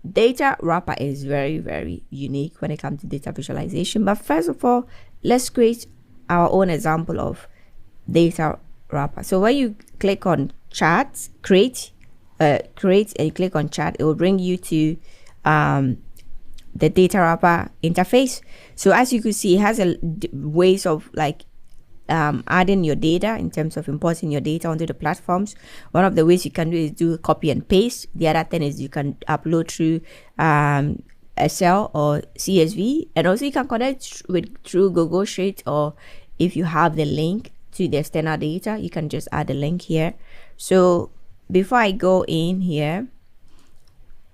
Data Wrapper is very, very unique when it comes to data visualization. But first of all, let's create our own example of Data Wrapper. So when you click on charts, create, and you click on chart, it will bring you to the Data Wrapper interface. So as you can see, it has ways of like adding your data in terms of importing your data onto the platforms. One of the ways you can do is do copy and paste. The other thing is you can upload through Excel or CSV, and also you can connect through Google Sheet, or if you have the link to the external data, you can just add the link here. So before I go in here,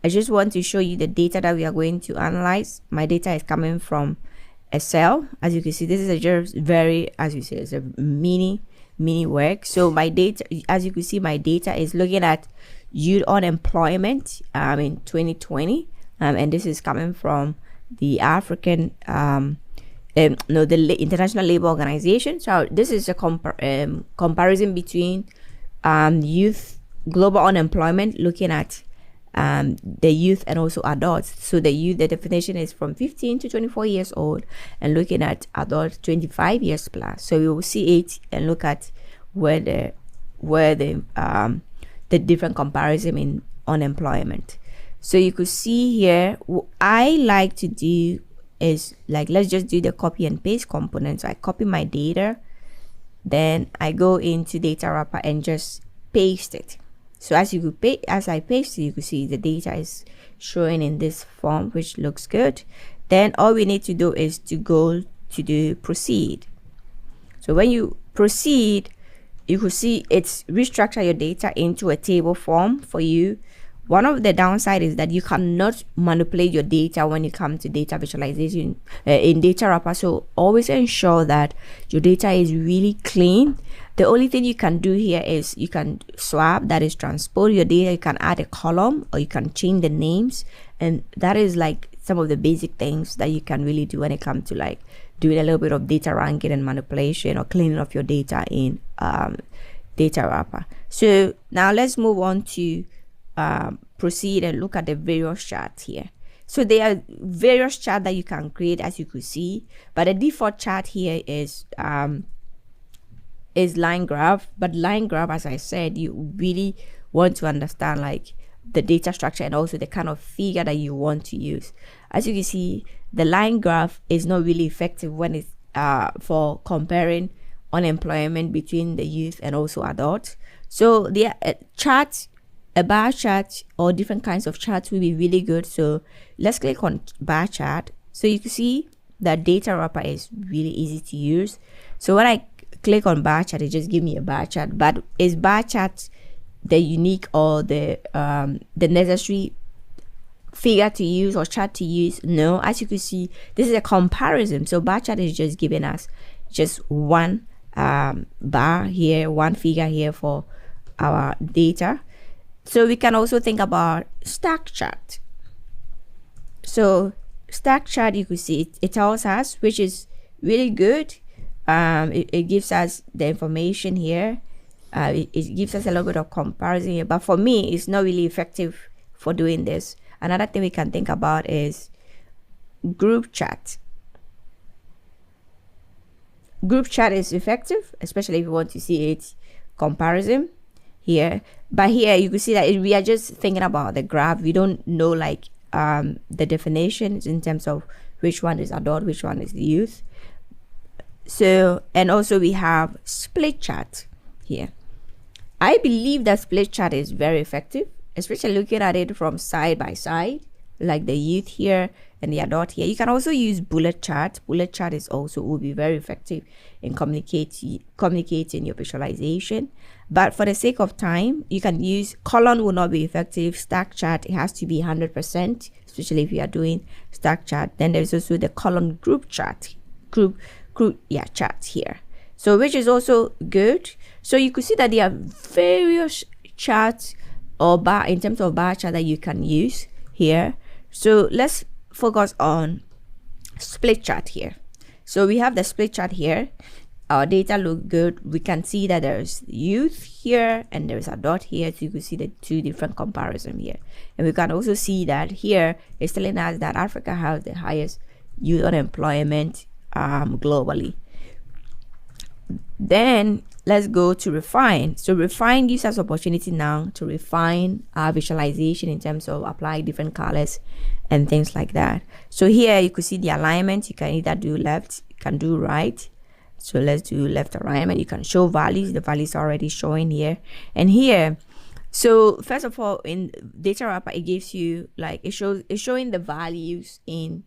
I just want to show you the data that we are going to analyze. My data is coming from Excel. As you can see, this is a just very, as you say, it's a mini work. So my data, as you can see, my data is looking at youth unemployment in 2020, and this is coming from the African the International Labour Organization. So this is a comparison between youth global unemployment, looking at the youth and also adults. So the youth, the definition is from 15 to 24 years old, and looking at adults 25 years plus. So we will see it and look at where the different comparison in unemployment. So you could see here, what I like to do is, like, let's just do the copy and paste component. So I copy my data, then I go into data wrapper and just paste it. So as I paste it, you can see the data is showing in this form, which looks good. Then all we need to do is to go to do proceed. So when you proceed, you could see it's restructure your data into a table form for you. One of the downside is that you cannot manipulate your data when you come to data visualization in data wrapper. So always ensure that your data is really clean. The only thing you can do here is you can swap, that is transpose your data. You can add a column, or you can change the names, and that is like some of the basic things that you can really do when it comes to like doing a little bit of data ranking and manipulation or cleaning up your data in data wrapper. So now let's move on to proceed and look at the various charts here. So there are various charts that you can create, as you could see, but the default chart here is line graph. But line graph, as I said, you really want to understand like the data structure and also the kind of figure that you want to use. As you can see, the line graph is not really effective when it's for comparing unemployment between the youth and also adults. So the charts, a bar chart or different kinds of charts will be really good. So let's click on bar chart. So you can see that data wrapper is really easy to use. So when I click on bar chart, it just gives me a bar chart. But is bar chart the unique or the necessary figure to use or chart to use? No. As you can see, this is a comparison. So bar chart is just giving us just one bar here, one figure here for our data. So we can also think about stack chart. So stack chart, you could see it tells us, which is really good. It gives us the information here. It gives us a little bit of comparison here, but for me, it's not really effective for doing this. Another thing we can think about is group chat. Group chat is effective, especially if you want to see it comparison here. But here you can see that we are just thinking about the graph. We don't know like the definitions in terms of which one is adult, which one is youth. So, and also we have split chart here. I believe that split chart is very effective, especially looking at it from side by side, like the youth here and the adult here. You can also use bullet chart. Bullet chart is also will be very effective in communicating your visualization. But for the sake of time, you can use column will not be effective. Stack chart, it has to be 100%, especially if you are doing stack chart. Then there's also the column group chart, chart here. So which is also good. So you could see that there are various charts or bar in terms of bar chart that you can use here. So let's focus on split chart here. So we have the split chart here. Our data look good. We can see that there's youth here and there's adult here. So you can see the two different comparison here. And we can also see that here it's telling us that Africa has the highest youth unemployment globally. Then let's go to refine. So refine gives us opportunity now to refine our visualization in terms of applying different colors and things like that. So here you could see the alignment. You can either do left, you can do right. So let's do left alignment. You can show values. The values are already showing here and here. So first of all, in data wrapper, it gives you like it's showing the values in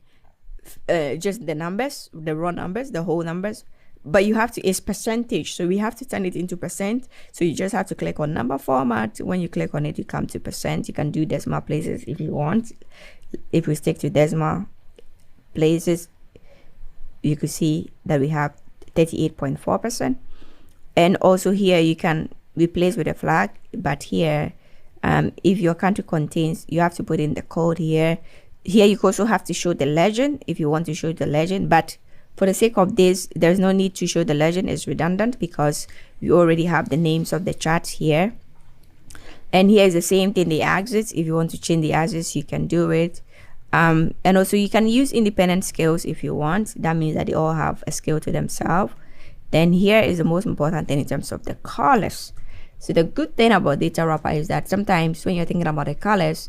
just the numbers, the raw numbers, the whole numbers. But you have to, it's percentage, so we have to turn it into percent. So you just have to click on number format. When you click on it, you come to percent. You can do decimal places if you want. If we stick to decimal places, you could see that we have 38.4%. And also here you can replace with a flag, but here if your country contains, you have to put in the code here. Here you also have to show the legend if you want to show the legend, but For the sake of this, there's no need to show the legend. It's redundant because we already have the names of the charts here. And here is the same thing, the axis. If you want to change the axis, you can do it. And also you can use independent scales if you want. That means that they all have a scale to themselves. Then here is the most important thing in terms of the colors. So the good thing about Data Wrapper is that sometimes when you're thinking about the colors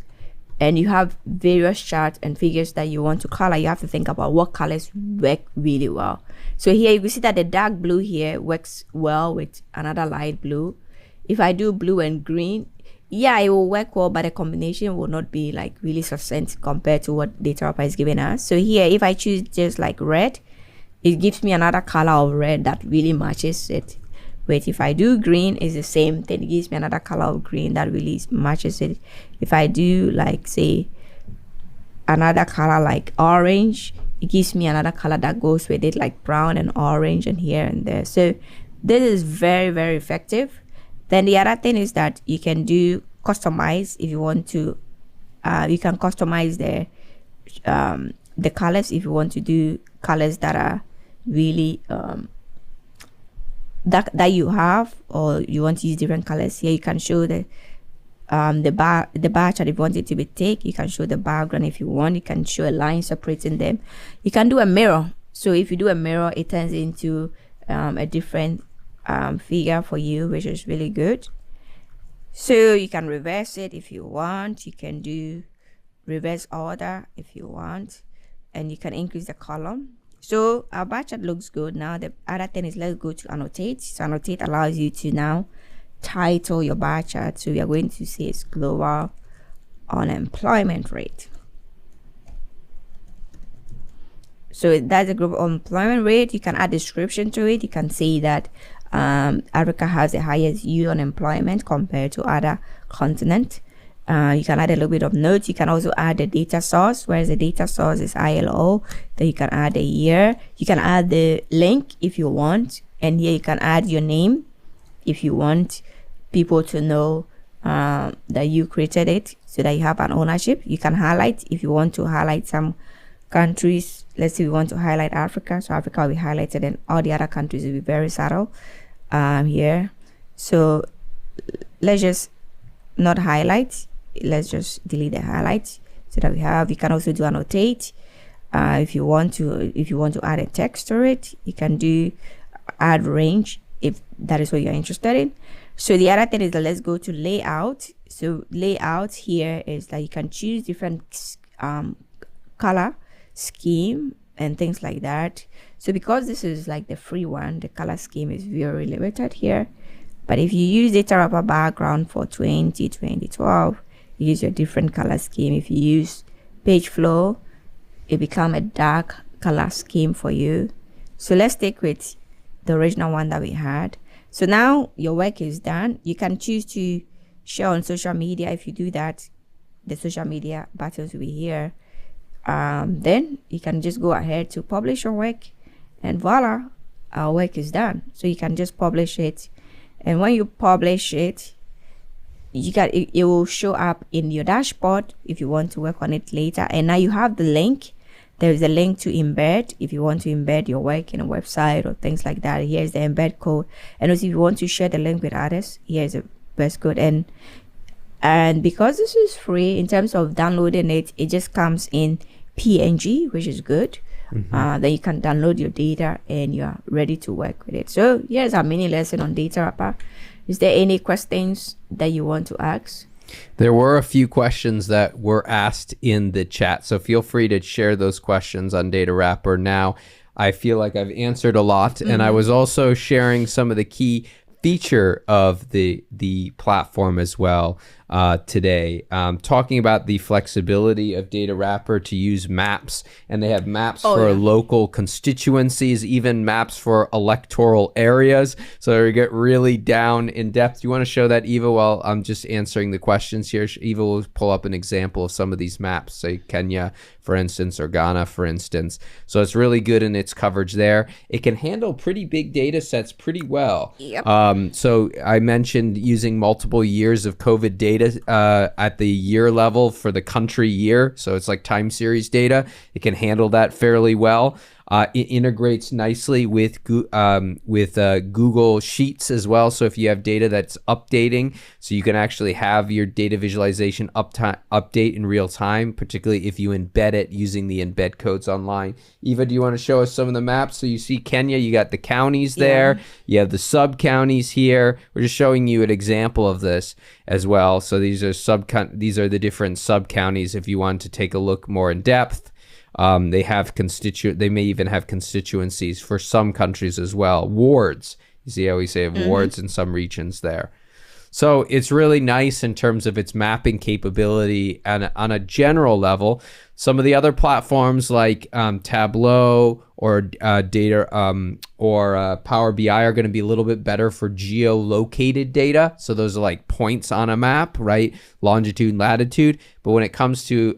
and you have various charts and figures that you want to color, you have to think about what colors work really well. So here you can see that the dark blue here works well with another light blue. If I do blue and green, yeah, it will work well, but the combination will not be like really succinct compared to what Data Wrapper is giving us. So here, if I choose just like red, it gives me another color of red that really matches it. But if I do green, it's the same thing. It gives me another color of green that really matches it. If I do like say another color like orange, it gives me another color that goes with it, like brown and orange and here and there. So this is very, very effective. Then the other thing is that you can do customize if you want to. You can customize the colors if you want to do colors that are really that you have, or you want to use different colors. Here you can show the bar chart if you want it to be thick. You can show the background if you want. You can show a line separating them. You can do a mirror. So if you do a mirror, it turns into a different figure for you, which is really good. So you can reverse it if you want. You can do reverse order if you want, and you can increase the column. So our bar chart looks good. Now the other thing is, let's go to annotate. So annotate allows you to now title your bar chart. So we are going to say it's global unemployment rate. So that's the global unemployment rate. You can add description to it. You can say that Africa has the highest youth unemployment compared to other continents. You can add a little bit of notes. You can also add the data source, whereas the data source is ILO. Then you can add the year. You can add the link if you want. And here you can add your name if you want people to know that you created it, so that you have an ownership. You can highlight if you want to highlight some countries. Let's say we want to highlight Africa. So Africa will be highlighted and all the other countries will be very subtle here. So let's just not highlight. Let's just delete the highlights so that we have. You can also do annotate if you want to add a text to it. You can do add range if that is what you're interested in. So the other thing is that let's go to layout. So layout here is that you can choose different color scheme and things like that. So because this is like the free one, the color scheme is very limited here. But if you use Data Wrapper background for 2012, you use your different color scheme. If you use page flow, it become a dark color scheme for you. So let's stick with the original one that we had. So now your work is done. You can choose to share on social media. If you do that, the social media buttons will be here. Then you can just go ahead to publish your work, and voila, our work is done. So you can just publish it, and when you publish it, it will show up in your dashboard if you want to work on it later. And now you have the link. There is a link to embed if you want to embed your work in a website or things like that. Here's the embed code, and also if you want to share the link with others, here's the best code. And because this is free, in terms of downloading it, it just comes in PNG, which is good. Then you can download your data and you're ready to work with it. So here's our mini lesson on Data Wrapper. Is there any questions that you want to ask? There were a few questions that were asked in the chat, so feel free to share those questions on Data Wrapper now. I feel like I've answered a lot, and I was also sharing some of the key feature of the platform as well today, talking about the flexibility of Data Wrapper to use maps, and they have maps for local constituencies, even maps for electoral areas. So we get really down in depth. You want to show that, Eva, while I'm just answering the questions here? Eva will pull up an example of some of these maps, say Kenya, for instance, or Ghana, for instance. So it's really good in its coverage there. It can handle pretty big data sets pretty well. Yep. So I mentioned using multiple years of COVID data at the year level for the country year. So it's like time series data. It can handle that fairly well. It integrates nicely with Google Sheets as well. So if you have data that's updating, so you can actually have your data visualization update in real time, particularly if you embed it using the embed codes online. Eva, do you want to show us some of the maps? So you see Kenya, you got the counties there. You have the sub-counties here. We're just showing you an example of this as well. So these are the different sub-counties if you want to take a look more in depth. They may even have constituencies for some countries as well. Wards. You see how we say wards in some regions there. So it's really nice in terms of its mapping capability and on a general level. Some of the other platforms like Tableau or Power BI are going to be a little bit better for geolocated data. So those are like points on a map, right? Longitude, latitude. But when it comes to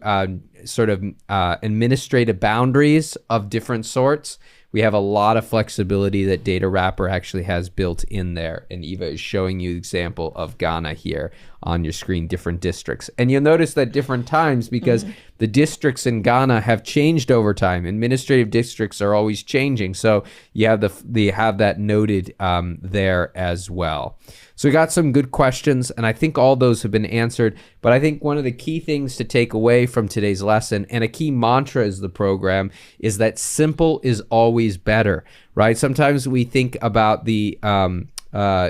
administrative boundaries of different sorts, we have a lot of flexibility that Data Wrapper actually has built in there. And Eva is showing you an example of Ghana here on your screen, different districts. And you'll notice that different times because the districts in Ghana have changed over time. Administrative districts are always changing. So you have that noted there as well. So we got some good questions, and I think all those have been answered. But I think one of the key things to take away from today's lesson, and a key mantra is the program, is that simple is always better, right? Sometimes we think about the,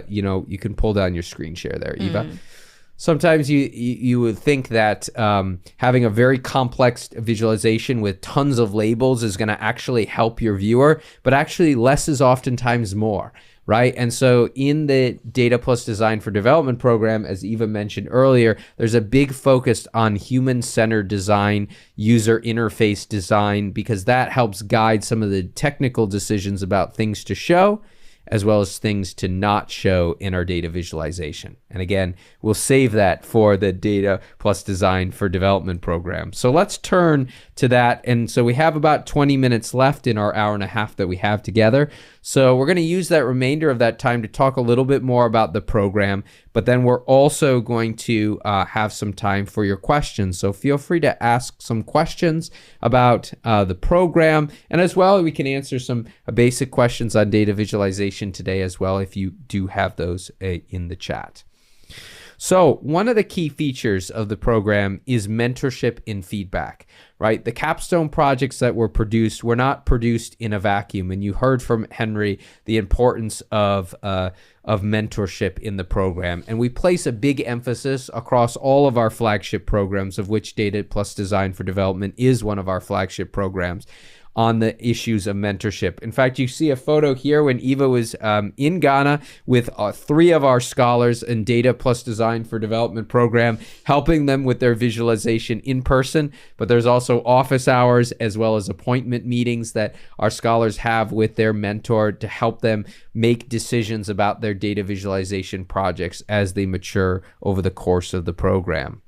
you can pull down your screen share there, Eva. Sometimes you would think that having a very complex visualization with tons of labels is going to actually help your viewer, but actually less is oftentimes more, right? And so in the Data Plus Design for Development program, as Eva mentioned earlier, there's a big focus on human-centered design, user interface design, because that helps guide some of the technical decisions about things to show as well as things to not show in our data visualization. And again, we'll save that for the Data Plus Design for Development program. So let's turn to that. And so we have about 20 minutes left in our hour and a half that we have together. So we're going to use that remainder of that time to talk a little bit more about the program, but then we're also going to have some time for your questions. So feel free to ask some questions about the program, and as well, we can answer some basic questions on data visualization today as well if you do have those in the chat. So one of the key features of the program is mentorship and feedback, right? The capstone projects that were produced were not produced in a vacuum. And you heard from Henry the importance of mentorship in the program. And we place a big emphasis across all of our flagship programs, of which Data Plus Design for Development is one of our flagship programs, on the issues of mentorship. In fact, you see a photo here when Eva was in Ghana with 3 of our scholars in Data Plus Design for Development program, helping them with their visualization in person. But there's also office hours as well as appointment meetings that our scholars have with their mentor to help them make decisions about their data visualization projects as they mature over the course of the program.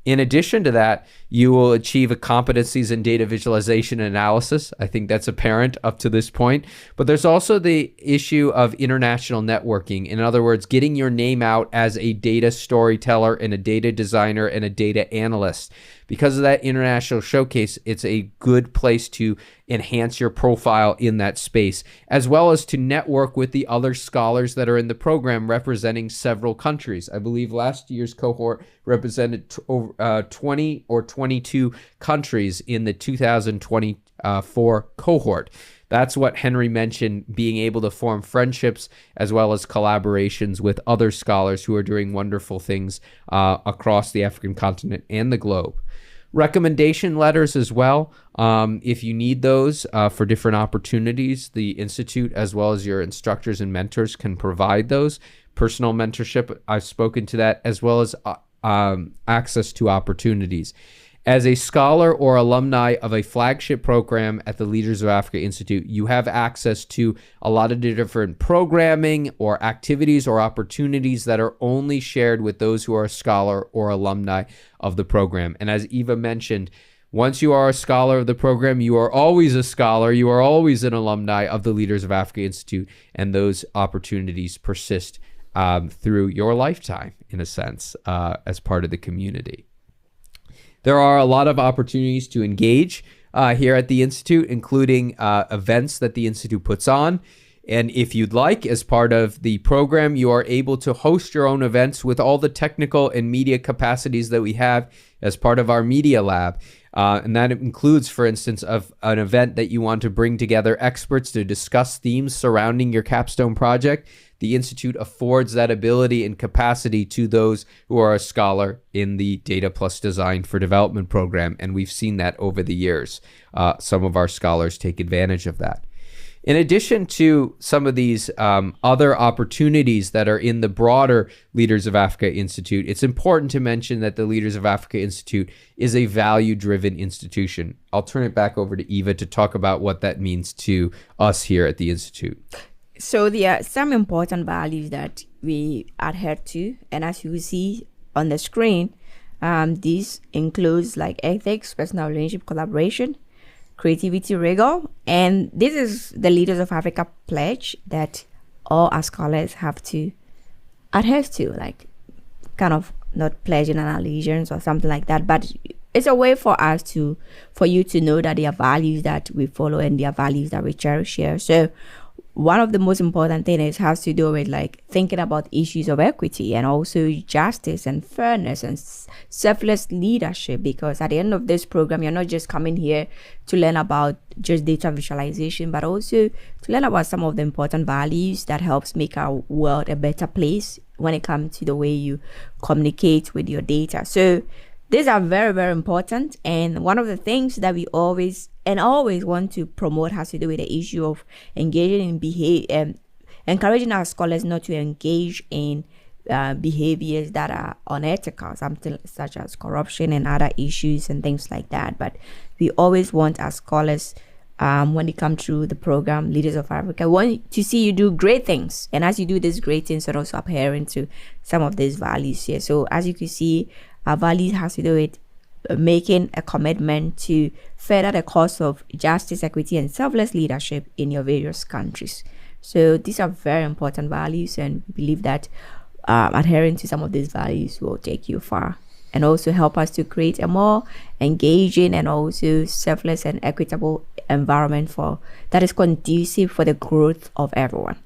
In addition to that, you will achieve a competencies in data visualization and analysis. I think that's apparent up to this point. But there's also the issue of international networking. In other words, getting your name out as a data storyteller and a data designer and a data analyst. Because of that international showcase, it's a good place to enhance your profile in that space, as well as to network with the other scholars that are in the program representing several countries. I believe last year's cohort represented 20 or 22 countries in the 2024 cohort. That's what Henry mentioned, being able to form friendships as well as collaborations with other scholars who are doing wonderful things across the African continent and the globe. Recommendation letters as well, if you need those for different opportunities, the Institute as well as your instructors and mentors can provide those. Personal mentorship, I've spoken to that, as well as access to opportunities. As a scholar or alumni of a flagship program at the Leaders of Africa Institute, you have access to a lot of different programming or activities or opportunities that are only shared with those who are a scholar or alumni of the program. And as Eva mentioned, once you are a scholar of the program, you are always a scholar, you are always an alumni of the Leaders of Africa Institute, and those opportunities persist through your lifetime, in a sense, as part of the community. There are a lot of opportunities to engage here at the Institute, including events that the Institute puts on. And if you'd like, as part of the program, you are able to host your own events with all the technical and media capacities that we have as part of our Media Lab. And that includes, for instance, of an event that you want to bring together experts to discuss themes surrounding your capstone project. The Institute affords that ability and capacity to those who are a scholar in the Data Plus Design for Development program. And we've seen that over the years. Some of our scholars take advantage of that. In addition to some of these other opportunities that are in the broader Leaders of Africa Institute, it's important to mention that the Leaders of Africa Institute is a value-driven institution. I'll turn it back over to Eva to talk about what that means to us here at the Institute. So there are some important values that we adhere to, and as you see on the screen, this includes like ethics, personal relationship, collaboration, creativity, rigor, and this is the Leaders of Africa pledge that all our scholars have to adhere to, like kind of not pledging an allegiance or something like that, but it's a way for you to know that there are values that we follow and there are values that we cherish here. So one of the most important things has to do with like thinking about issues of equity and also justice and fairness and selfless leadership, because at the end of this program, you're not just coming here to learn about just data visualization, but also to learn about some of the important values that helps make our world a better place when it comes to the way you communicate with your data. So these are very, very important. And one of the things that we always want to promote has to do with the issue of engaging in encouraging our scholars not to engage in behaviors that are unethical, something such as corruption and other issues and things like that. But we always want our scholars, when they come through the program, Leaders of Africa, want to see you do great things. And as you do these great things, you're also adhering to some of these values here. So as you can see, our values has to do with making a commitment to further the cause of justice, equity, and selfless leadership in your various countries. So these are very important values, and we believe that adhering to some of these values will take you far and also help us to create a more engaging and also selfless and equitable environment that is conducive for the growth of everyone.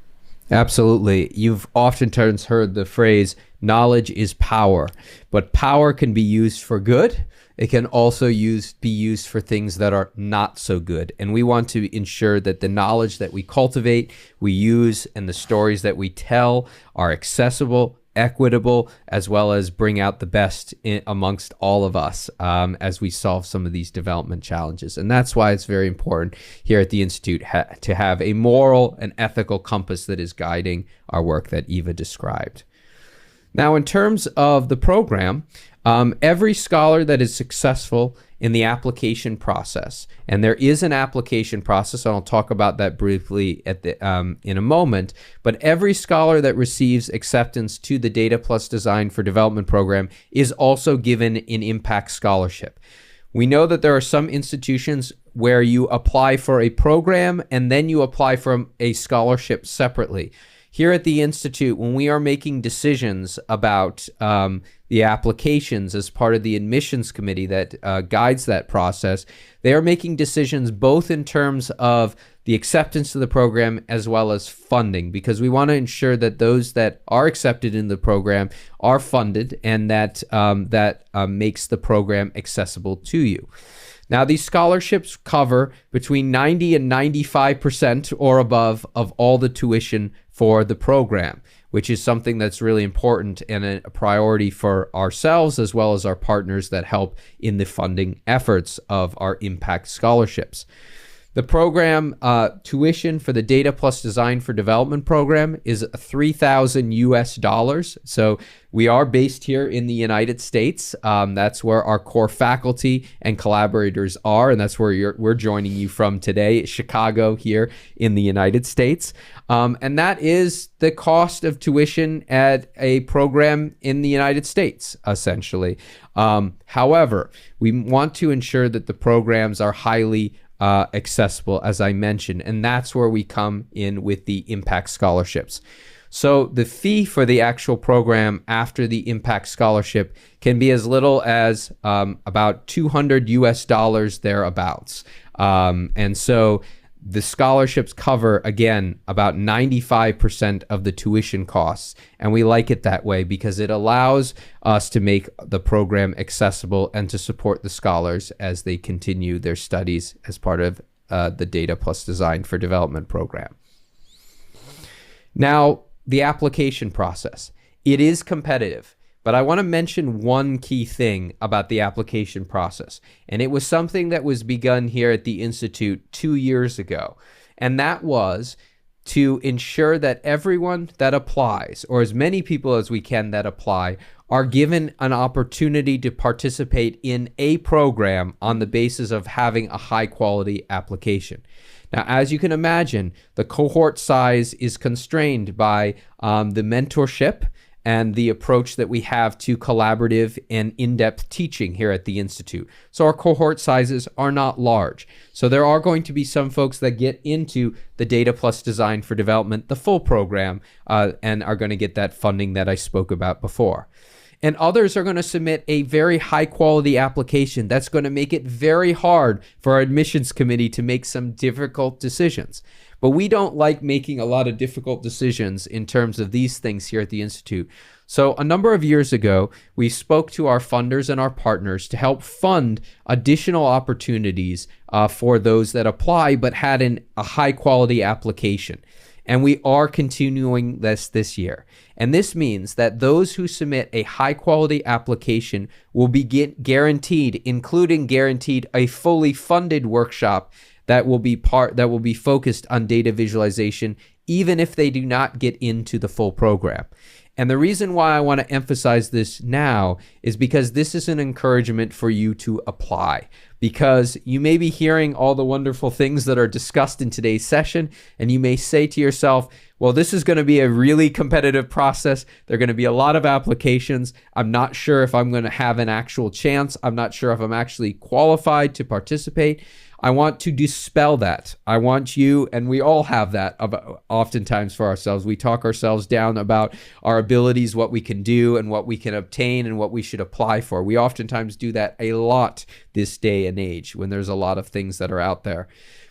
Absolutely. You've oftentimes heard the phrase, knowledge is power, but power can be used for good. It can also be used for things that are not so good. And we want to ensure that the knowledge that we cultivate, we use, and the stories that we tell are accessible, equitable, as well as bring out the best amongst all of us as we solve some of these development challenges. And that's why it's very important here at the Institute to have a moral and ethical compass that is guiding our work that Eva described. Now, in terms of the program, every scholar that is successful in the application process, and there is an application process, and I'll talk about that briefly in a moment, but every scholar that receives acceptance to the Data Plus Design for Development program is also given an impact scholarship. We know that there are some institutions where you apply for a program and then you apply for a scholarship separately. Here at the Institute, when we are making decisions about the applications as part of the admissions committee that guides that process, they are making decisions both in terms of the acceptance to the program as well as funding, because we want to ensure that those that are accepted in the program are funded and that makes the program accessible to you. Now, these scholarships cover between 90 and 95% or above of all the tuition for the program, which is something that's really important and a priority for ourselves as well as our partners that help in the funding efforts of our impact scholarships. The program tuition for the Data Plus Design for Development program is $3,000. So we are based here in the United States. That's where our core faculty and collaborators are, and that's where we're joining you from today, Chicago here in the United States. And that is the cost of tuition at a program in the United States, essentially. However, we want to ensure that the programs are highly accessible, as I mentioned, and that's where we come in with the impact scholarships. So the fee for the actual program after the Impact Scholarship can be as little as about $200 thereabouts. And so the scholarships cover, again, about 95% of the tuition costs. And we like it that way because it allows us to make the program accessible and to support the scholars as they continue their studies as part of the Data Plus Design for Development program. Now, the application process. It is competitive, but I want to mention one key thing about the application process. And it was something that was begun here at the Institute 2 years ago. And that was to ensure that everyone that applies, or as many people as we can that apply, are given an opportunity to participate in a program on the basis of having a high quality application. Now, as you can imagine, the cohort size is constrained by the mentorship and the approach that we have to collaborative and in-depth teaching here at the Institute. So our cohort sizes are not large. So there are going to be some folks that get into the Data Plus Design for Development, the full program, and are going to get that funding that I spoke about before. And others are going to submit a very high quality application that's going to make it very hard for our admissions committee to make some difficult decisions. But we don't like making a lot of difficult decisions in terms of these things here at the Institute. So a number of years ago, we spoke to our funders and our partners to help fund additional opportunities for those that apply but had a high quality application. And we are continuing this year. And this means that those who submit a high quality application will be guaranteed a fully funded workshop that will be focused on data visualization, even if they do not get into the full program. And the reason why I want to emphasize this now is because this is an encouragement for you to apply. Because you may be hearing all the wonderful things that are discussed in today's session, and you may say to yourself, well, this is going to be a really competitive process. There are going to be a lot of applications. I'm not sure if I'm going to have an actual chance. I'm not sure if I'm actually qualified to participate. I want to dispel that. I want you, and we all have that oftentimes for ourselves. We talk ourselves down about our abilities, what we can do and what we can obtain and what we should apply for. We oftentimes do that a lot this day and age when there's a lot of things that are out there.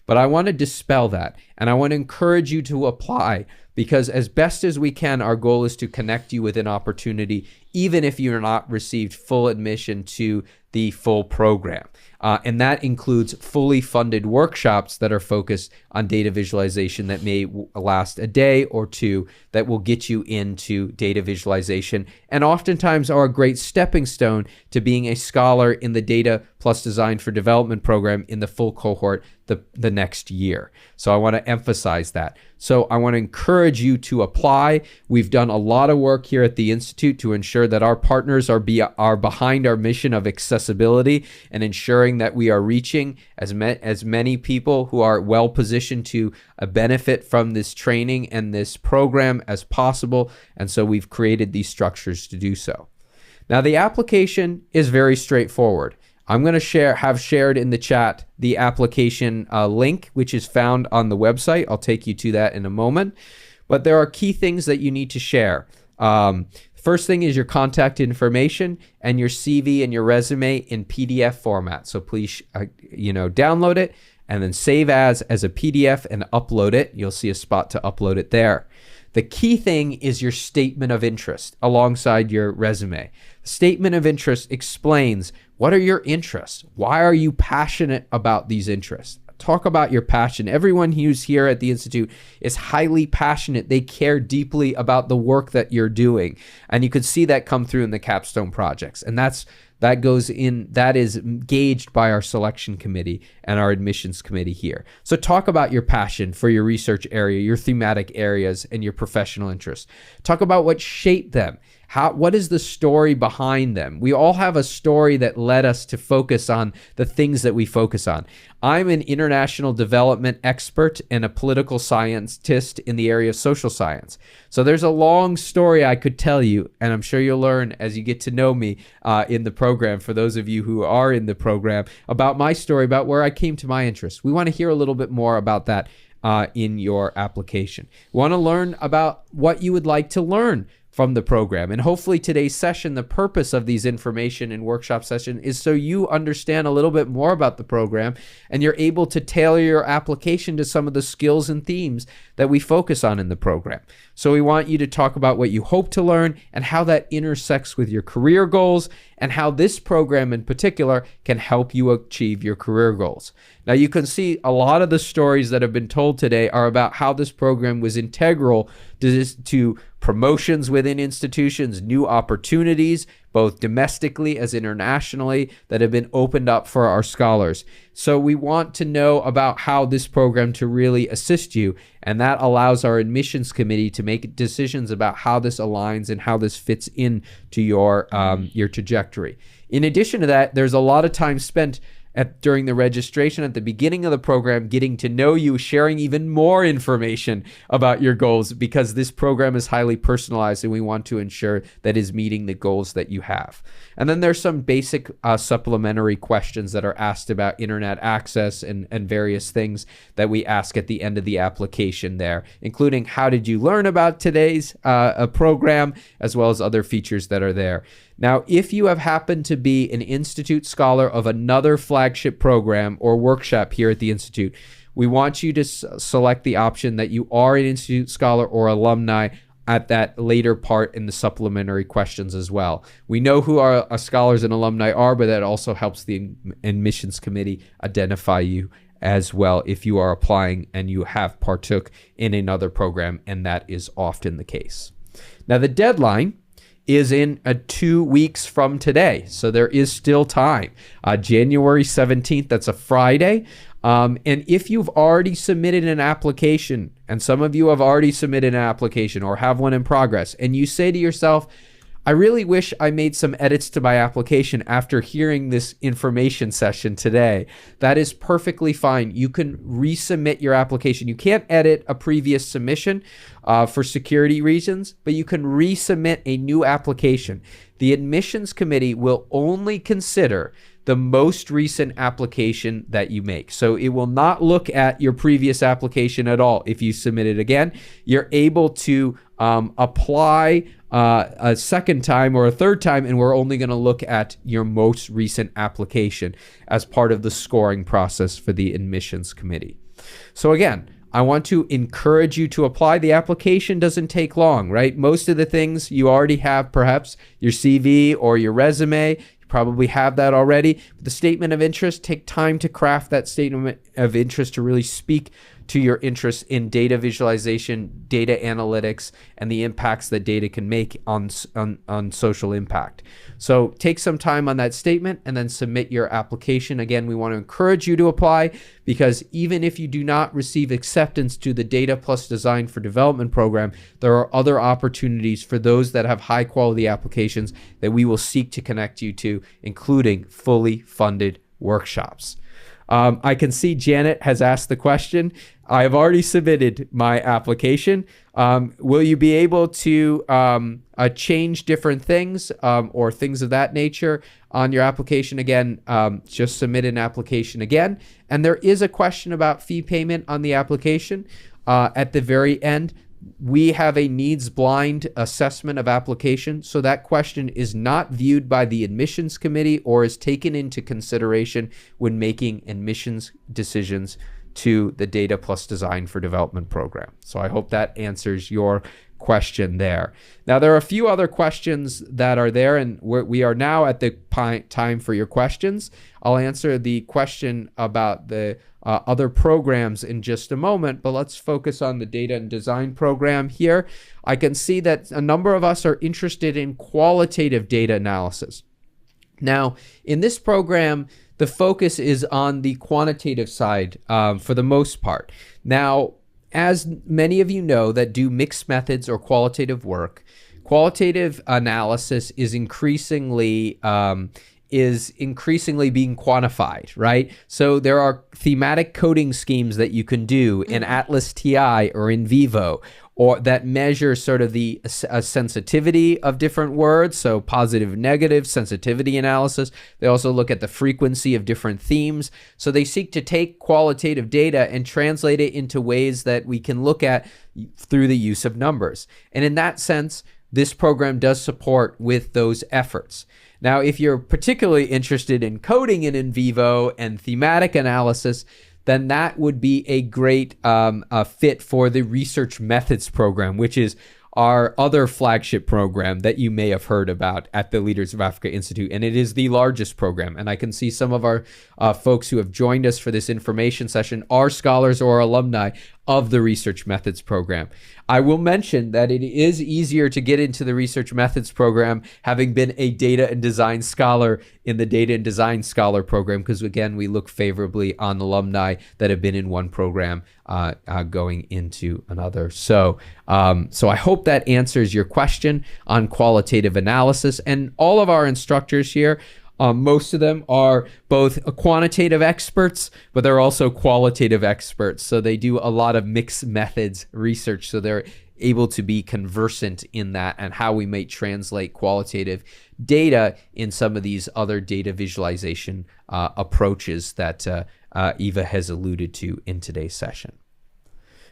But I want to dispel that, and I want to encourage you to apply, because as best as we can, our goal is to connect you with an opportunity, even if you're not received full admission to the full program. And that includes fully funded workshops that are focused on data visualization that may last a day or two, that will get you into data visualization, and oftentimes are a great stepping stone to being a scholar in the Data Plus Design for Development program in the full cohort the next year. So I want to emphasize that. So I want to encourage you to apply. We've done a lot of work here at the Institute to ensure that our partners are behind our mission of accessibility and ensuring that we are reaching as many people who are well positioned to benefit from this training and this program as possible. And so we've created these structures to do so. Now, the application is very straightforward. I'm going to have shared in the chat the application link, which is found on the website. I'll take you to that in a moment. But there are key things that you need to share. First thing is your contact information and your CV and your resume in PDF format. So please, download it and then save as a PDF and upload it. You'll see a spot to upload it there. The key thing is your statement of interest alongside your resume. Statement of interest explains, what are your interests? Why are you passionate about these interests? Talk about your passion. Everyone who's here at the Institute is highly passionate. They care deeply about the work that you're doing. And you could see that come through in the capstone projects. And that is gauged by our selection committee and our admissions committee here. So talk about your passion for your research area, your thematic areas, and your professional interests. Talk about what shaped them. What is the story behind them? We all have a story that led us to focus on the things that we focus on. I'm an international development expert and a political scientist in the area of social science. So there's a long story I could tell you, and I'm sure you'll learn as you get to know me in the program, for those of you who are in the program, about my story, about where I came to my interest. We want to hear a little bit more about that in your application. We want to learn about what you would like to learn from the program. And hopefully today's session, the purpose of these information and workshop session is so you understand a little bit more about the program and you're able to tailor your application to some of the skills and themes that we focus on in the program. So we want you to talk about what you hope to learn and how that intersects with your career goals and how this program in particular can help you achieve your career goals. Now you can see a lot of the stories that have been told today are about how this program was integral to promotions within institutions, new opportunities, both domestically as internationally, that have been opened up for our scholars. So we want to know about how this program to really assist you, and that allows our admissions committee to make decisions about how this aligns and how this fits into your trajectory. In addition to that, there's a lot of time spent during the registration at the beginning of the program, getting to know you, sharing even more information about your goals, because this program is highly personalized and we want to ensure that is meeting the goals that you have. And then there's some basic supplementary questions that are asked about internet access and various things that we ask at the end of the application there, including how did you learn about today's program, as well as other features that are there. Now, if you have happened to be an Institute scholar of another flagship program or workshop here at the Institute, we want you to select the option that you are an Institute scholar or alumni at that later part in the supplementary questions as well. We know who our scholars and alumni are, but that also helps the admissions committee identify you as well if you are applying and you have partook in another program, and that is often the case. Now, the deadline is in 2 weeks from today. So there is still time. January 17th, that's a Friday. And if you've already submitted an application, and some of you have already submitted an application or have one in progress, and you say to yourself, I really wish I made some edits to my application after hearing this information session today, that is perfectly fine. You can resubmit your application. You can't edit a previous submission for security reasons, but you can resubmit a new application. The admissions committee will only consider the most recent application that you make. So it will not look at your previous application at all. If you submit it again, you're able to apply a second time or a third time, and we're only going to look at your most recent application as part of the scoring process for the admissions committee. So again, I want to encourage you to apply. The application doesn't take long, right? Most of the things you already have, perhaps your CV or your resume. You probably have that already. The statement of interest, take time to craft that statement of interest to really speak to your interest in data visualization, data analytics, and the impacts that data can make on social impact. So take some time on that statement and then submit your application. Again, we want to encourage you to apply, because even if you do not receive acceptance to the Data Plus Design for Development program, there are other opportunities for those that have high quality applications that we will seek to connect you to, including fully funded workshops. I can see Janet has asked the question. I have already submitted my application. Will you be able to change different things or things of that nature on your application? Again, just submit an application again. And there is a question about fee payment on the application at the very end. We have a needs blind assessment of application, so that question is not viewed by the admissions committee or is taken into consideration when making admissions decisions to the Data Plus Design for Development program. So I hope that answers your question there. Now, there are a few other questions that are there, and we are now at the time for your questions. I'll answer the question about the other programs in just a moment, but let's focus on the data and design program here. I can see that a number of us are interested in qualitative data analysis. Now, in this program, the focus is on the quantitative side for the most part. Now, as many of you know that do mixed methods or qualitative work, qualitative analysis is increasingly being quantified, right? So there are thematic coding schemes that you can do in Atlas TI or in Vivo, or that measure sort of the sensitivity of different words, so positive, negative, sensitivity analysis. They also look at the frequency of different themes. So they seek to take qualitative data and translate it into ways that we can look at through the use of numbers. And in that sense, this program does support with those efforts. Now, if you're particularly interested in coding in Vivo and thematic analysis, then that would be a great fit for the Research Methods program, which is our other flagship program that you may have heard about at the Leaders of Africa Institute. And it is the largest program. And I can see some of our folks who have joined us for this information session are scholars or alumni of the Research Methods program. I will mention that it is easier to get into the Research Methods program having been a data and design scholar in the Data and Design Scholar program, because again, we look favorably on alumni that have been in one program going into another. So I hope that answers your question on qualitative analysis. And all of our instructors here, most of them are both quantitative experts, but they're also qualitative experts. So they do a lot of mixed methods research. So they're able to be conversant in that and how we might translate qualitative data in some of these other data visualization approaches that Eva has alluded to in today's session.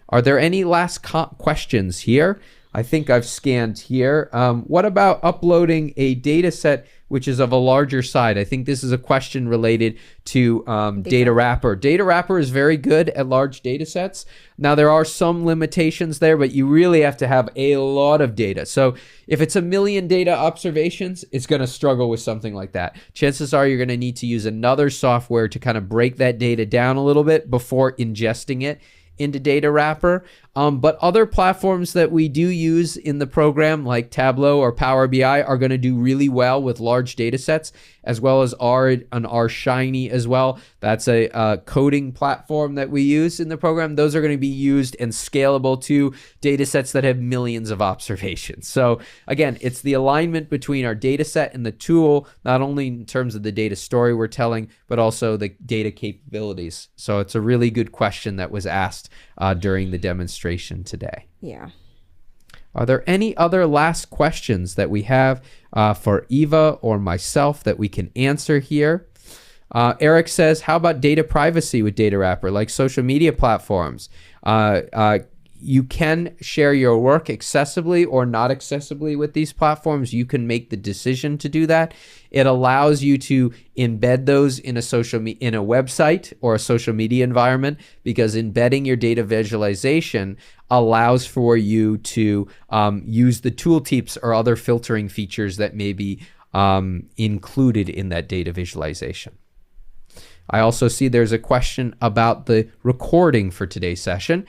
Are there any last questions here? I think I've scanned here. What about uploading a data set which is of a larger size? I think this is a question related to DataWrapper. DataWrapper is very good at large data sets. Now, there are some limitations there, but you really have to have a lot of data. So if it's 1 million data observations, it's going to struggle with something like that. Chances are you're going to need to use another software to kind of break that data down a little bit before ingesting it into DataWrapper. But other platforms that we do use in the program, like Tableau or Power BI, are going to do really well with large data sets, as well as R and R Shiny as well. That's a coding platform that we use in the program. Those are going to be used and scalable to data sets that have millions of observations. So again, it's the alignment between our data set and the tool, not only in terms of the data story we're telling, but also the data capabilities. So it's a really good question that was asked during the demonstration today. Yeah. Are there any other last questions that we have for Eva or myself that we can answer here? Eric says, how about data privacy with DataWrapper, like social media platforms? You can share your work accessibly or not accessibly with these platforms. You can make the decision to do that. It allows you to embed those in a in a website or a social media environment, because embedding your data visualization allows for you to use the tooltips or other filtering features that may be included in that data visualization. I also see there's a question about the recording for today's session.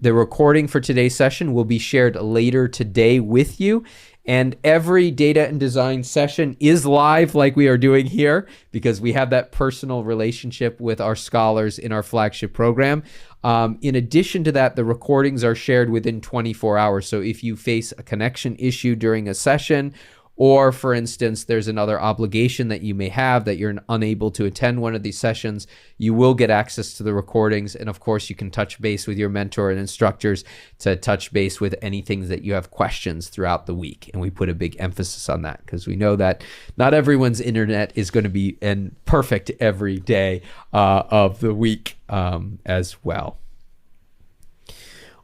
The recording for today's session will be shared later today with you. And every data and design session is live, like we are doing here, because we have that personal relationship with our scholars in our flagship program. In addition to that, the recordings are shared within 24 hours. So if you face a connection issue during a session, or for instance, there's another obligation that you may have that you're unable to attend one of these sessions, you will get access to the recordings. And of course, you can touch base with your mentor and instructors to touch base with anything that you have questions throughout the week. And we put a big emphasis on that because we know that not everyone's internet is going to be perfect every day of the week as well.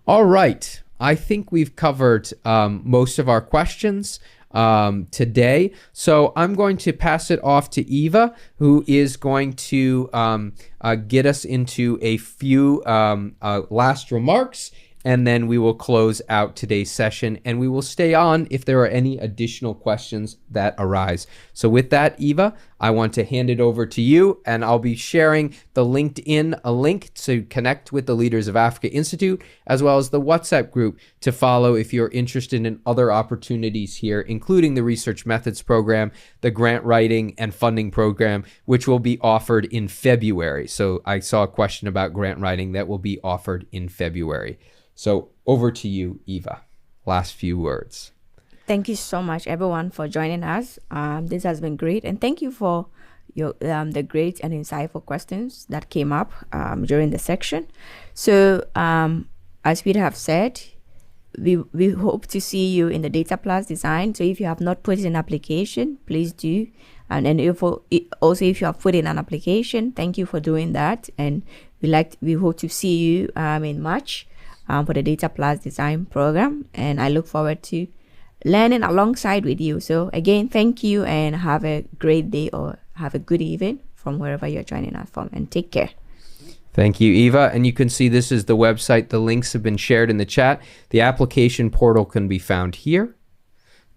All right. I think we've covered most of our questions today. So I'm going to pass it off to Eva, who is going to get us into a few last remarks, and then we will close out today's session, and we will stay on if there are any additional questions that arise. So with that, Eva, I want to hand it over to you, and I'll be sharing the LinkedIn link to connect with the Leaders of Africa Institute, as well as the WhatsApp group to follow if you're interested in other opportunities here, including the Research Methods program, the grant writing and funding program, which will be offered in February. So I saw a question about grant writing that will be offered in February. So over to you, Eva. Last few words. Thank you so much, everyone, for joining us. This has been great, and thank you for your the great and insightful questions that came up during the section. So, as we have said, we hope to see you in the Data Plus design. So if you have not put in an application, please do. And then also if you have put in an application, thank you for doing that. And we hope to see you in March for the Data Plus design program. And I look forward to learning alongside with you. So again, thank you, and have a great day or have a good evening from wherever you're joining us from, and take care. Thank you, Eva. And you can see this is the website. The links have been shared in the chat. The application portal can be found here,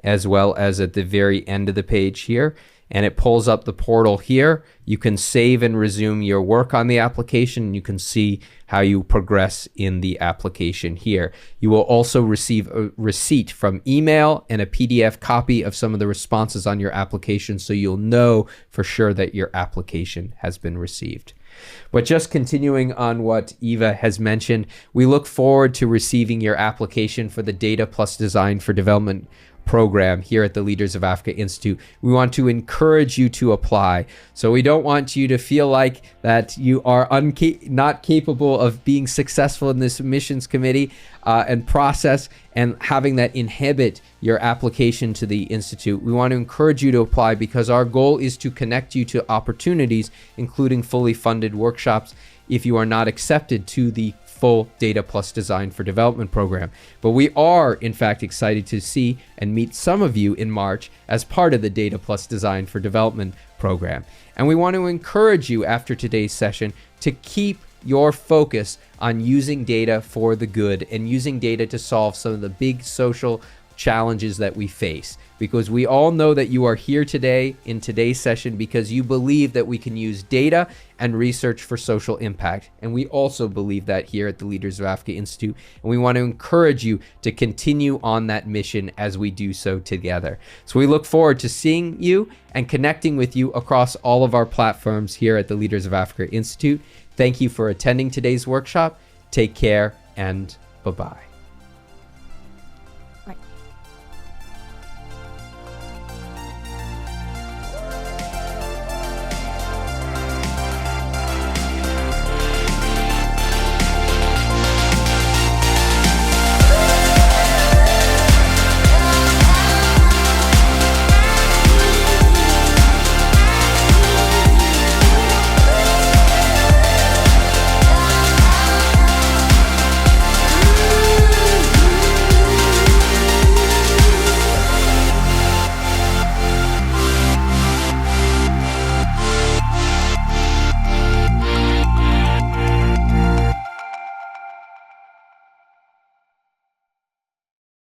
as well as at the very end of the page here. And it pulls up the portal here. You can save and resume your work on the application. You can see how you progress in the application here. You will also receive a receipt from email and a PDF copy of some of the responses on your application, so you'll know for sure that your application has been received. But just continuing on what Eva has mentioned, we look forward to receiving your application for the Data Plus Design for Development program here at the Leaders of Africa Institute. We want to encourage you to apply. So we don't want you to feel like that you are not capable of being successful in this admissions committee and process, and having that inhibit your application to the Institute. We want to encourage you to apply, because our goal is to connect you to opportunities, including fully funded workshops, if you are not accepted to the full Data Plus Design for Development program. But we are, in fact, excited to see and meet some of you in March as part of the Data Plus Design for Development program. And we want to encourage you after today's session to keep your focus on using data for the good and using data to solve some of the big social challenges that we face, because we all know that you are here today in today's session because you believe that we can use data and research for social impact. And we also believe that here at the Leaders of Africa Institute, and we want to encourage you to continue on that mission as we do so together. So we look forward to seeing you and connecting with you across all of our platforms here at the Leaders of Africa Institute. Thank you for attending today's workshop. Take care, and bye-bye.